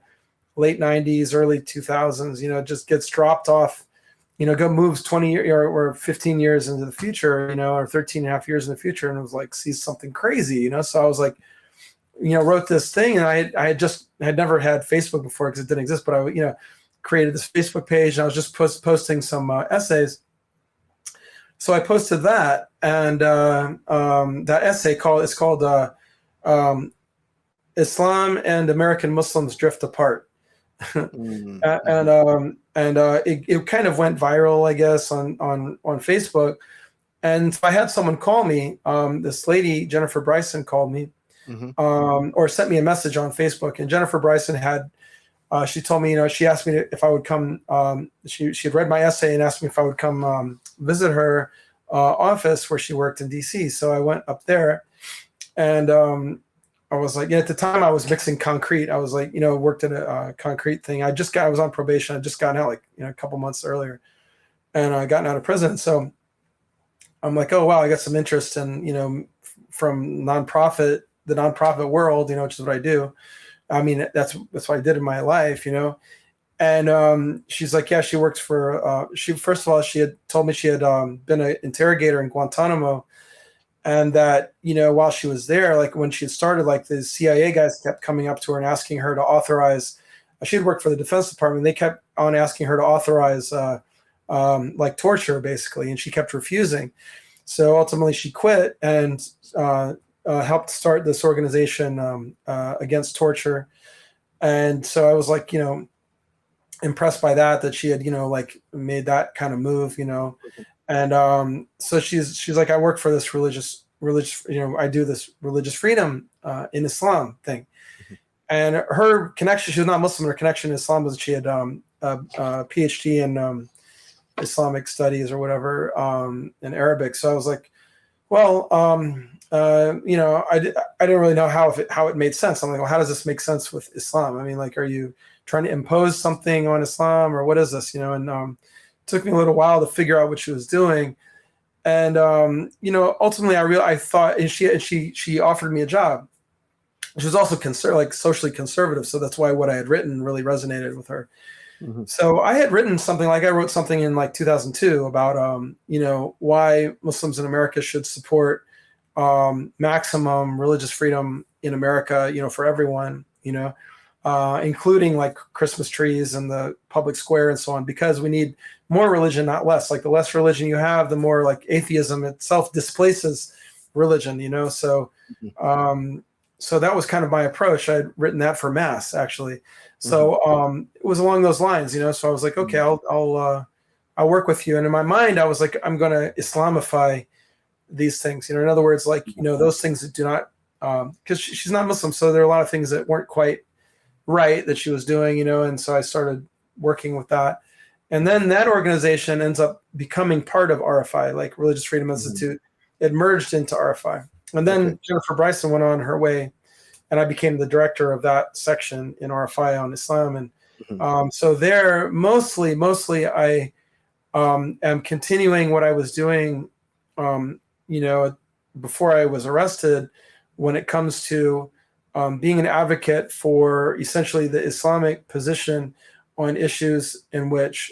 late 90s, early 2000s, you know, just gets dropped off, you know, moves 20 years or 15 years into the future, you know, or 13 and a half years in the future, and it was like, sees something crazy, you know? So I was like, you know, wrote this thing, and I had never had Facebook before because it didn't exist, but I, you know, created this Facebook page, and I was just posting some essays. So I posted that, and that essay is called Islam and American Muslims Drift Apart. And it kind of went viral, I guess, on Facebook. And so I had someone call me. This lady, Jennifer Bryson, called me, or sent me a message on Facebook. And Jennifer Bryson she told me, you know, she asked me if I would come. She had read my essay and asked me if I would come visit her office where she worked in DC. So I went up there, and I was like, at the time I was mixing concrete. I was like, you know, worked at a concrete thing. I was on probation. I just gotten out, like, you know, a couple months earlier, and I gotten out of prison. So I'm like, oh, wow, I got some interest in, you know, from the nonprofit world, you know, which is what I do. I mean, that's what I did in my life, you know. And she's like, yeah, she works for, first of all, she had told me she had been an interrogator in Guantanamo. And that, you know, while she was there, like, when she had started, like, the CIA guys kept coming up to her and asking her to authorize. She had worked for the Defense Department. They kept on asking her to authorize, like, torture, basically, and she kept refusing. So ultimately, she quit and helped start this organization against torture. And so I was like, impressed by that she had, like made that kind of move, and so she's like, I work for this religious, I do this religious freedom in Islam thing. And her connection, she was not Muslim. Her connection to Islam was she had a PhD in Islamic studies or whatever, in Arabic. So I was like, well, I didn't really know how it made sense. I'm like, well, how does this make sense with Islam? I mean, like, are you trying to impose something on Islam, or what is this? And it took me a little while to figure out what she was doing. And ultimately, I thought, and she offered me a job. She was also socially conservative, so that's why what I had written really resonated with her. Mm-hmm. So I had written something, like I wrote something in like 2002 about why Muslims in America should support maximum religious freedom in America, for everyone, including like Christmas trees and the public square and so on, because we need more religion, not less. Like the less religion you have, the more like atheism itself displaces religion, so so that was kind of my approach. I'd written that for Mass, actually. So it was along those lines, so I was like, okay, I'll work with you. And in my mind, I was like, I'm going to Islamify these things, in other words, like, those things that do not, because she's not Muslim. So there are a lot of things that weren't quite right that she was doing, and so I started working with that. And then that organization ends up becoming part of RFI, like Religious Freedom Institute. It merged into RFI. And then Jennifer Bryson went on her way, and I became the director of that section in RFI on Islam. And so there, mostly I am continuing what I was doing, before I was arrested, when it comes to being an advocate for essentially the Islamic position on issues in which,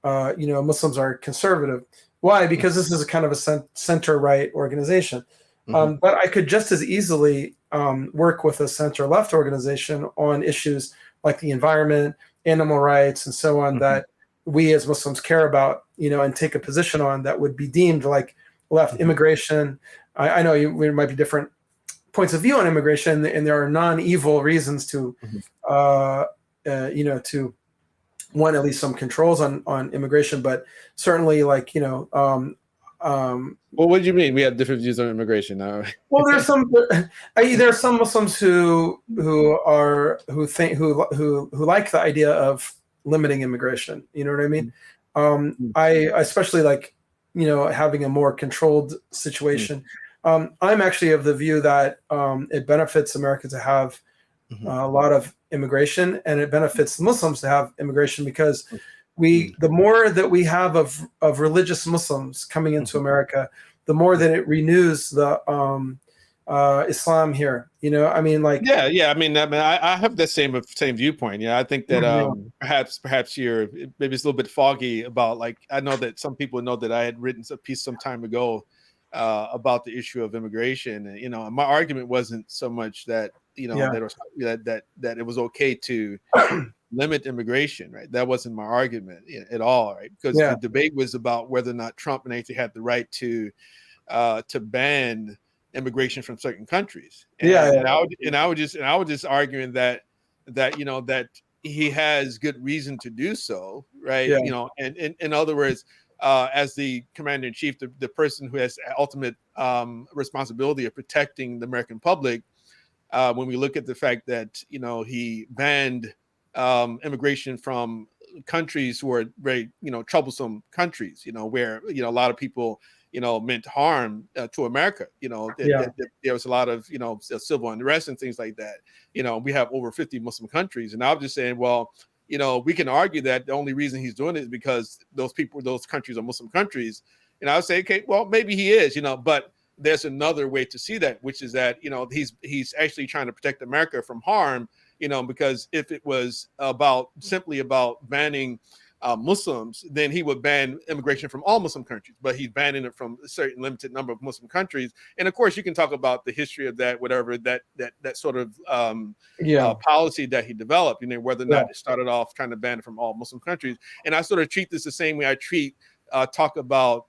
Muslims are conservative. Why? Because this is a kind of a center-right organization. But I could just as easily work with a center-left organization on issues like the environment, animal rights, and so on, that we as Muslims care about, and take a position on that would be deemed like left. Immigration. I know there might be different points of view on immigration, and there are non-evil reasons to, to want at least some controls on immigration, but certainly, like, well, what do you mean we have different views on immigration now? Well, there are some Muslims who like the idea of limiting immigration. You know what I mean? I especially like, having a more controlled situation. I'm actually of the view that it benefits America to have a lot of immigration, and it benefits Muslims to have immigration, because the more that we have of religious Muslims coming into America, the more that it renews the Islam here. I mean, like, I mean, I have that same viewpoint. I think that perhaps you're, maybe it's a little bit foggy about, like, I know that some people know that I had written a piece some time ago about the issue of immigration, and my argument wasn't so much that that it was okay to limit immigration, right? That wasn't my argument at all, right? Because the debate was about whether or not Trump actually had the right to ban immigration from certain countries. And I was just arguing that he has good reason to do so, right? And in other words, as the commander in chief, the person who has ultimate responsibility of protecting the American public, when we look at the fact that he banned immigration from countries who are very troublesome countries, where a lot of people meant harm to America. There was a lot of civil unrest and things like that. We have over 50 Muslim countries, and I was just saying, well, we can argue that the only reason he's doing it is because those countries are Muslim countries. And I would say, okay, well, maybe he is, but there's another way to see that, which is that he's actually trying to protect America from harm. Because if it was simply about banning Muslims, then he would ban immigration from all Muslim countries, but he's banning it from a certain limited number of Muslim countries. And of course, you can talk about the history of that, whatever that sort of policy that he developed, whether or not it started off trying to ban it from all Muslim countries. And I sort of treat this the same way I talk about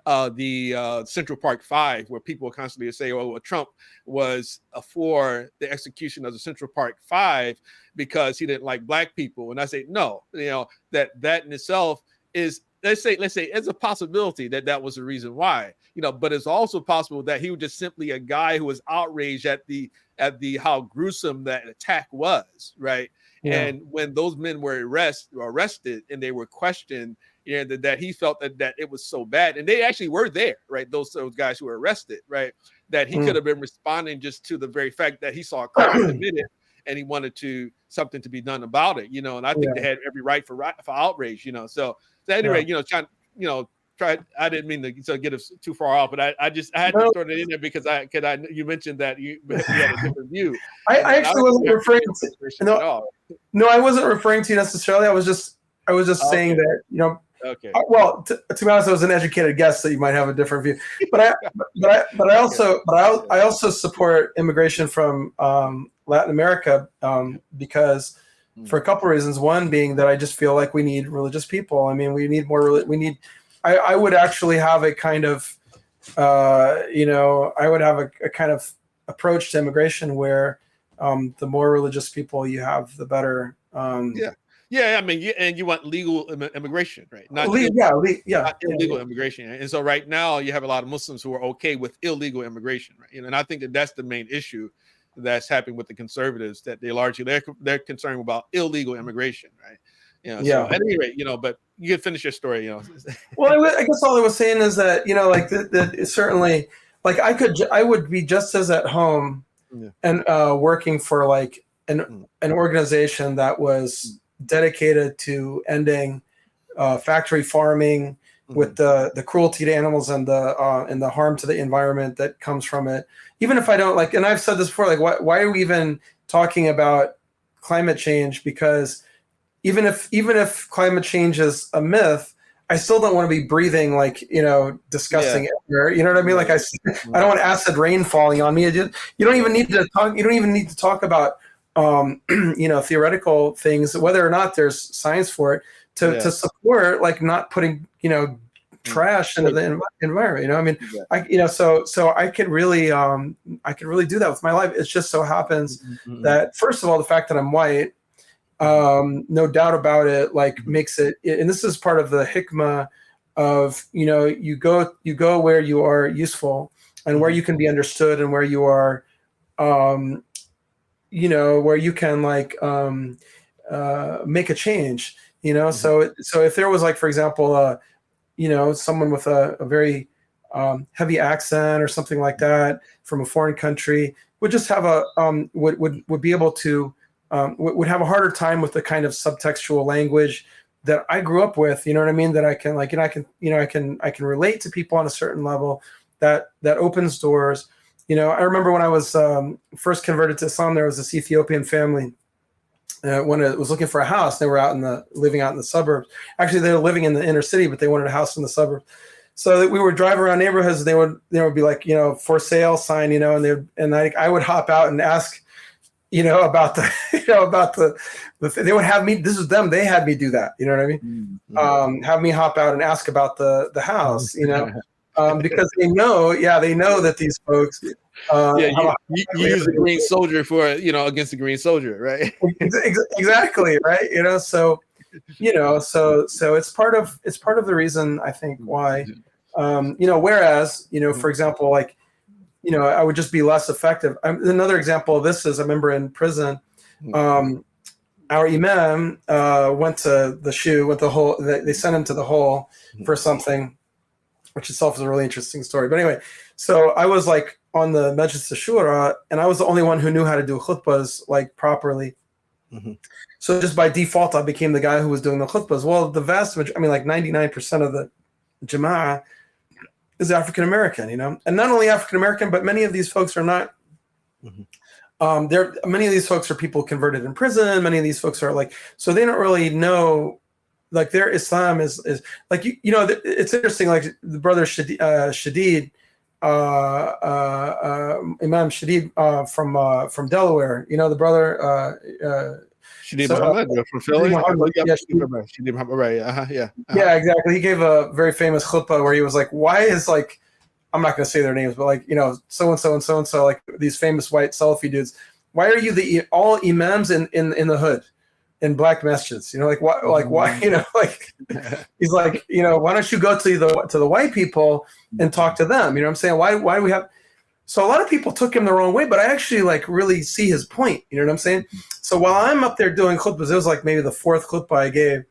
the Central Park Five, where people constantly say, "Oh, well, Trump was for the execution of the Central Park Five because he didn't like black people," and I say, no, that in itself is, let's say it's a possibility that was the reason why, but it's also possible that he was just simply a guy who was outraged at the how gruesome that attack was, right? Yeah. And when those men were arrested and they were questioned, that he felt that it was so bad, and they actually were there, right? Those guys who were arrested, right? That he could have been responding just to the very fact that he saw a crime committed and he wanted something to be done about it, and I think they had every right for outrage, So anyway, I didn't mean to get us too far off, but I had to throw it in there because you mentioned that you had a different view. I actually wasn't referring to I wasn't referring to you necessarily. I was just saying that, okay. Well, to be honest, I was an educated guess that you might have a different view, but I also support immigration from Latin America because for a couple of reasons. One being that I just feel like we need religious people. I mean, we need more. I would actually have a kind of, I would have a kind of approach to immigration where the more religious people you have, the better. Yeah, I mean, and you want legal immigration, right? Not illegal immigration. And so right now you have a lot of Muslims who are okay with illegal immigration, right? And I think that's the main issue that's happening with the conservatives, that they're concerned about illegal immigration, right? So at any rate, but you can finish your story, Well, I guess all I was saying is that, that certainly, like I would be just as at home and working for like an organization that was dedicated to ending factory farming with the cruelty to animals and the harm to the environment that comes from it. Even if I don't like, and I've said this before, like why are we even talking about climate change? Because even if climate change is a myth, I still don't want to be breathing like, disgusting air. You know what I mean? Like I don't want acid rain falling on me. You don't even need to talk. You don't even need to talk about theoretical things, whether or not there's science for it, to support like not putting trash into the environment. I mean, so I could really do that with my life. It just so happens that, first of all, the fact that I'm white, no doubt about it, like makes it, and this is part of the hikmah of, you go where you are useful and where you can be understood and where you are, where you can like make a change, So if there was like, for example, someone with a very heavy accent or something like that from a foreign country would just have would be able to would have a harder time with the kind of subtextual language that I grew up with. You know what I mean? That I can like, I can relate to people on a certain level that opens doors. I remember when I was first converted to Islam, there was this Ethiopian family when it was looking for a house. They were living out in the suburbs. Actually, they were living in the inner city, but they wanted a house in the suburbs. So we would drive around neighborhoods. They would be like, for sale sign, and I would hop out and ask, about the they would have me. This is them. They had me do that. You know what I mean? Have me hop out and ask about the house. Because they know that these folks. You use the Green Soldier for against the Green Soldier, right? Exactly, right. So it's part of the reason, I think, why whereas for example, like I would just be less effective. Another example of this is I remember in prison, our imam went to the hole. They sent him to the hole for something, which itself is a really interesting story. But anyway, so I was like on the Majlis Shura, and I was the only one who knew how to do khutbahs like properly. So just by default, I became the guy who was doing the khutbahs. Well, the vast majority, like 99% of the jama'ah is African American, and not only African American, but many of these folks are not. Many of these folks are people converted in prison. Many of these folks are like, so they don't really know. Like their Islam is like it's interesting. Like the brother Shadid, Imam Shadid from Delaware. The brother Shadi So Muhammad from Philly. Muhammad, Shadi Muhammad, right? Yeah. Yeah, exactly. He gave a very famous khutbah where he was like, "Why is like, I'm not going to say their names, but like, so and so and so and so, like these famous white Salafi dudes. Why are you all imams in the hood, in black masjids? Like why? Like he's like, why don't you go to the white people and talk to them? You know what I'm saying? Why do we have? So a lot of people took him the wrong way, but I actually like really see his point. You know what I'm saying? So while I'm up there doing khutbahs, it was like maybe the fourth khutbah I gave.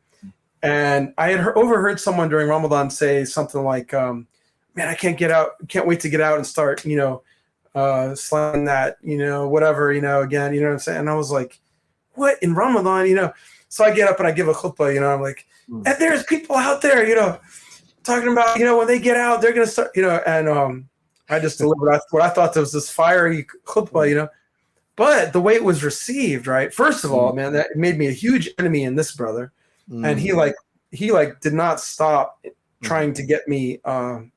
And I had overheard someone during Ramadan say something like, man, I can't wait to get out and start, slamming that, whatever, again, you know what I'm saying? And I was like, what, in Ramadan, So I get up and I give a khutbah, I'm like, and there's people out there, talking about, when they get out, they're going to start, and I just delivered what I thought was this fiery khutbah, But the way it was received, right? First of all, man, that made me a huge enemy in this brother. And he did not stop trying to get me, out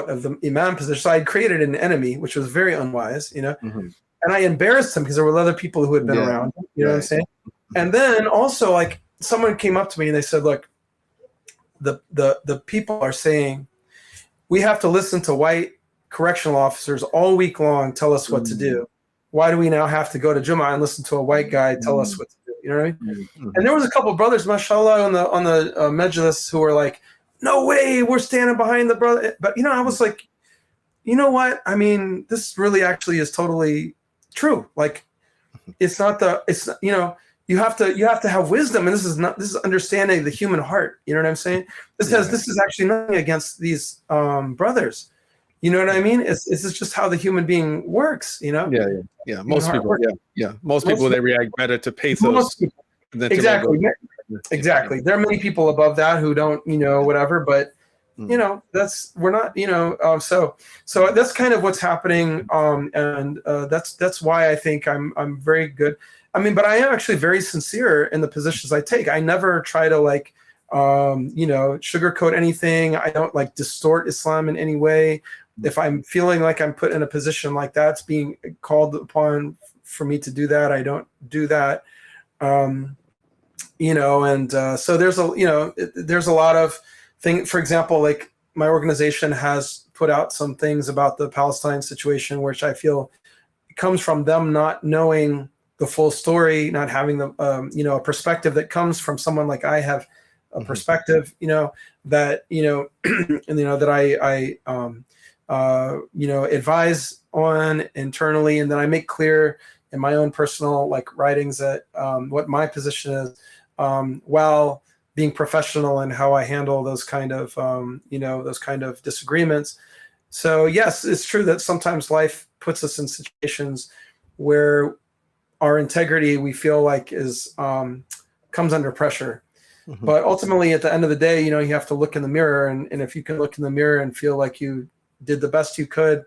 of the imam position. So I created an enemy, which was very unwise, and I embarrassed him because there were other people who had been around, you know what I'm saying? And then also like someone came up to me and they said, look, the people are saying we have to listen to white correctional officers all week long tell us what to do. Why do we now have to go to Jummah and listen to a white guy tell us what to do? You know what I mean? And there was a couple of brothers, mashallah, on the Majlis who were like, no way, we're standing behind the brother. But, I was like, you know what? I mean, this really actually is totally true. Like, you have to have wisdom. And this is understanding the human heart. You know what I'm saying? This is actually nothing against these brothers. You know what I mean? It's just how the human being works, Yeah. Most people, Most people, they react better to pathos than exactly. Exactly. There are many people above that who don't, whatever, but we're not, so that's kind of what's happening. And that's why I think I'm very good. I mean, but I am actually very sincere in the positions I take. I never try to like, sugarcoat anything. I don't like distort Islam in any way. If I'm feeling like I'm put in a position like that's being called upon for me to do that, I don't do that. So there's a lot of things. For example, like my organization has put out some things about the Palestine situation, which I feel comes from them not knowing the full story, not having the a perspective that comes from someone like I have a perspective, that that I advise on internally, and then I make clear in my own personal like writings that what my position is, while being professional and how I handle those kind of disagreements. So yes, it's true that sometimes life puts us in situations where our integrity we feel like is comes under pressure. But ultimately, at the end of the day, you have to look in the mirror, and if you can look in the mirror and feel like you did the best you could,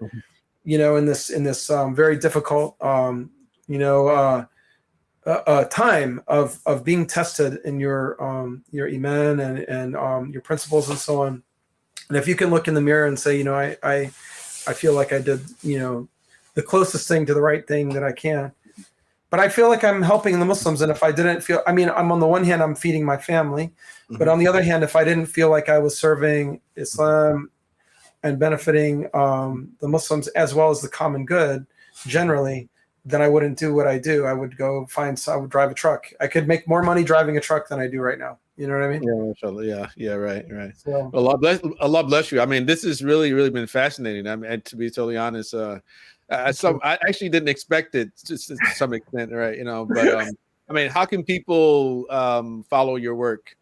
in this very difficult, time of being tested in your iman and your principles and so on. And if you can look in the mirror and say, I feel like I did, the closest thing to the right thing that I can. But I feel like I'm helping the Muslims. And if I didn't feel, I'm on the one hand, I'm feeding my family. But on the other hand, if I didn't feel like I was serving Islam and benefiting the Muslims as well as the common good generally, then I wouldn't do what I do. I would I would drive a truck. I could make more money driving a truck than I do right now. You know what I mean? Yeah, mashallah. Yeah, right. So, Allah bless you. I mean, this has really, really been fascinating. I mean, to be totally honest, I actually didn't expect it to some extent, right? But how can people follow your work?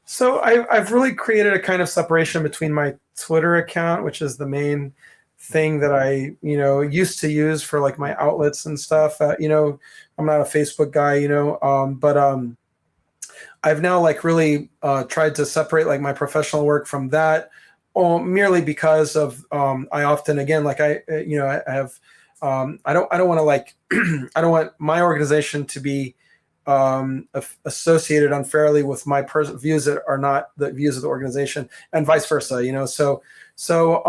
So I've really created a kind of separation between my Twitter account, which is the main thing that I, used to use for like my outlets and stuff. I'm not a Facebook guy, but I've now like really tried to separate like my professional work from that, merely because of I often again like I have I don't want to like I don't want my organization to be associated unfairly with my views that are not the views of the organization, and vice versa. So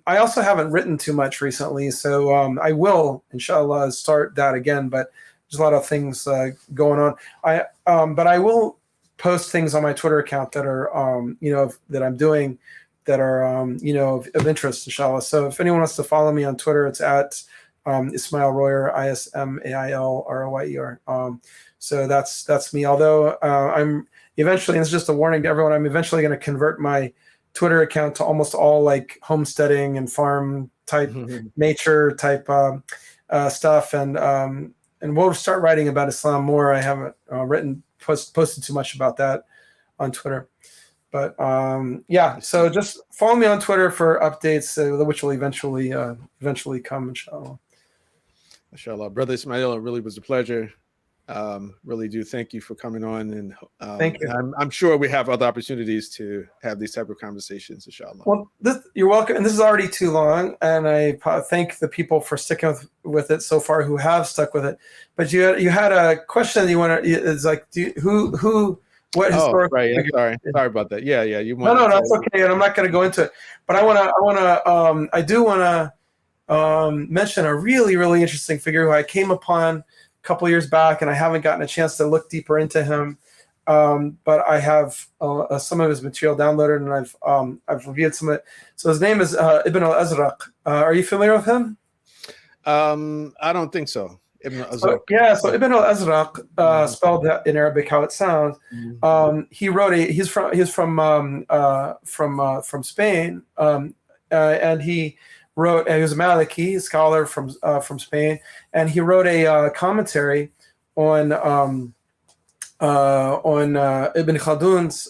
I also haven't written too much recently, so I will inshallah start that again, but there's a lot of things going on. But I will post things on my Twitter account that are that I'm doing that are of interest, inshallah. So if anyone wants to follow me on Twitter, it's at Ismail Royer, Ismail Royer. So that's me. Although I'm eventually, and it's just a warning to everyone, I'm eventually going to convert my Twitter account to almost all like homesteading and farm type, nature type stuff, and we'll start writing about Islam more. I haven't posted too much about that on Twitter. But yeah, so just follow me on Twitter for updates, which will eventually come, inshallah. Inshallah. Brother Ismail, it really was a pleasure. Really do thank you for coming on, and thank you. I'm sure we have other opportunities to have these type of conversations, inshallah. Well, you're welcome. And this is already too long, and I thank the people for sticking with it so far who have stuck with it. But you had a question you want to, it's like, what historical? Right. Yeah, sorry about that. Yeah. No, that's okay, and I'm not going to go into it. But I do want to mention a really, really interesting figure who I came upon a couple years back, and I haven't gotten a chance to look deeper into him. But I have some of his material downloaded, and I've reviewed some of it. So his name is Ibn al-Azraq. Are you familiar with him? I don't think so. Ibn al-Azraq. So Ibn al-Azraq, spelled in Arabic how it sounds. He wrote he's from Spain, and he wrote. And he was a Maliki scholar from Spain, and he wrote a commentary on Ibn Khaldun's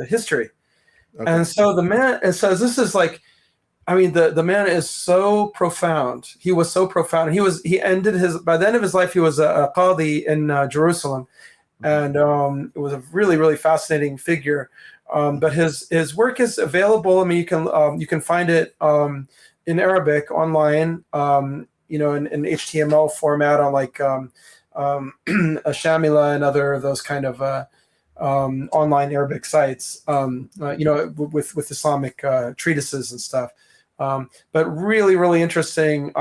history. Okay. And so the man, it says this is like, I mean, the man is so profound. He was so profound. He ended by the end of his life, he was a qadi in Jerusalem, and it was a really, really fascinating figure. But his work is available. I mean, you can find it in Arabic online, in HTML format on like Shamila and other of those kind of online Arabic sites, with Islamic treatises and stuff. But really, really interesting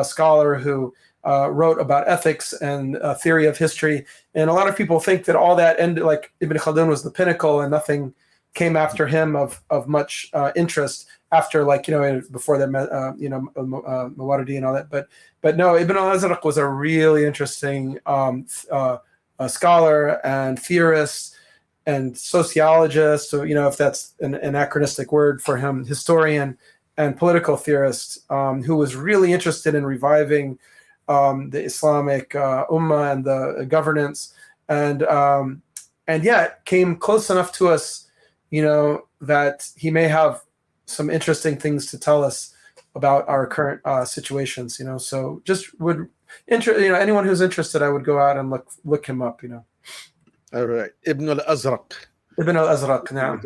scholar who wrote about ethics and theory of history. And a lot of people think that all that ended, like Ibn Khaldun was the pinnacle and nothing came after him of much interest after, before that, Mawardi and all that. But no, Ibn al-Azraq was a really interesting scholar and theorist and sociologist. So, if that's an anachronistic word for him, historian and political theorist, who was really interested in reviving the Islamic ummah and the governance, and yet came close enough to us, that he may have some interesting things to tell us about our current situations. So just anyone who's interested, I would go out and look him up. All right, Ibn al-Azraq. Ibn al-Azraq, now.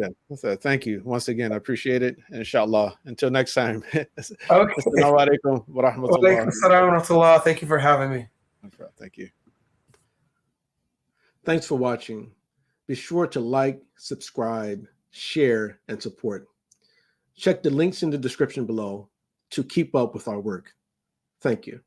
Thank you once again. I appreciate it. Inshallah. Until next time. Okay. Assalamu alaikum wa rahmatullah. Wa alaikum assalam wa rahmatullah. Thank you for having me. Thank you. Thanks for watching. Be sure to like, subscribe, share, and support. Check the links in the description below to keep up with our work. Thank you.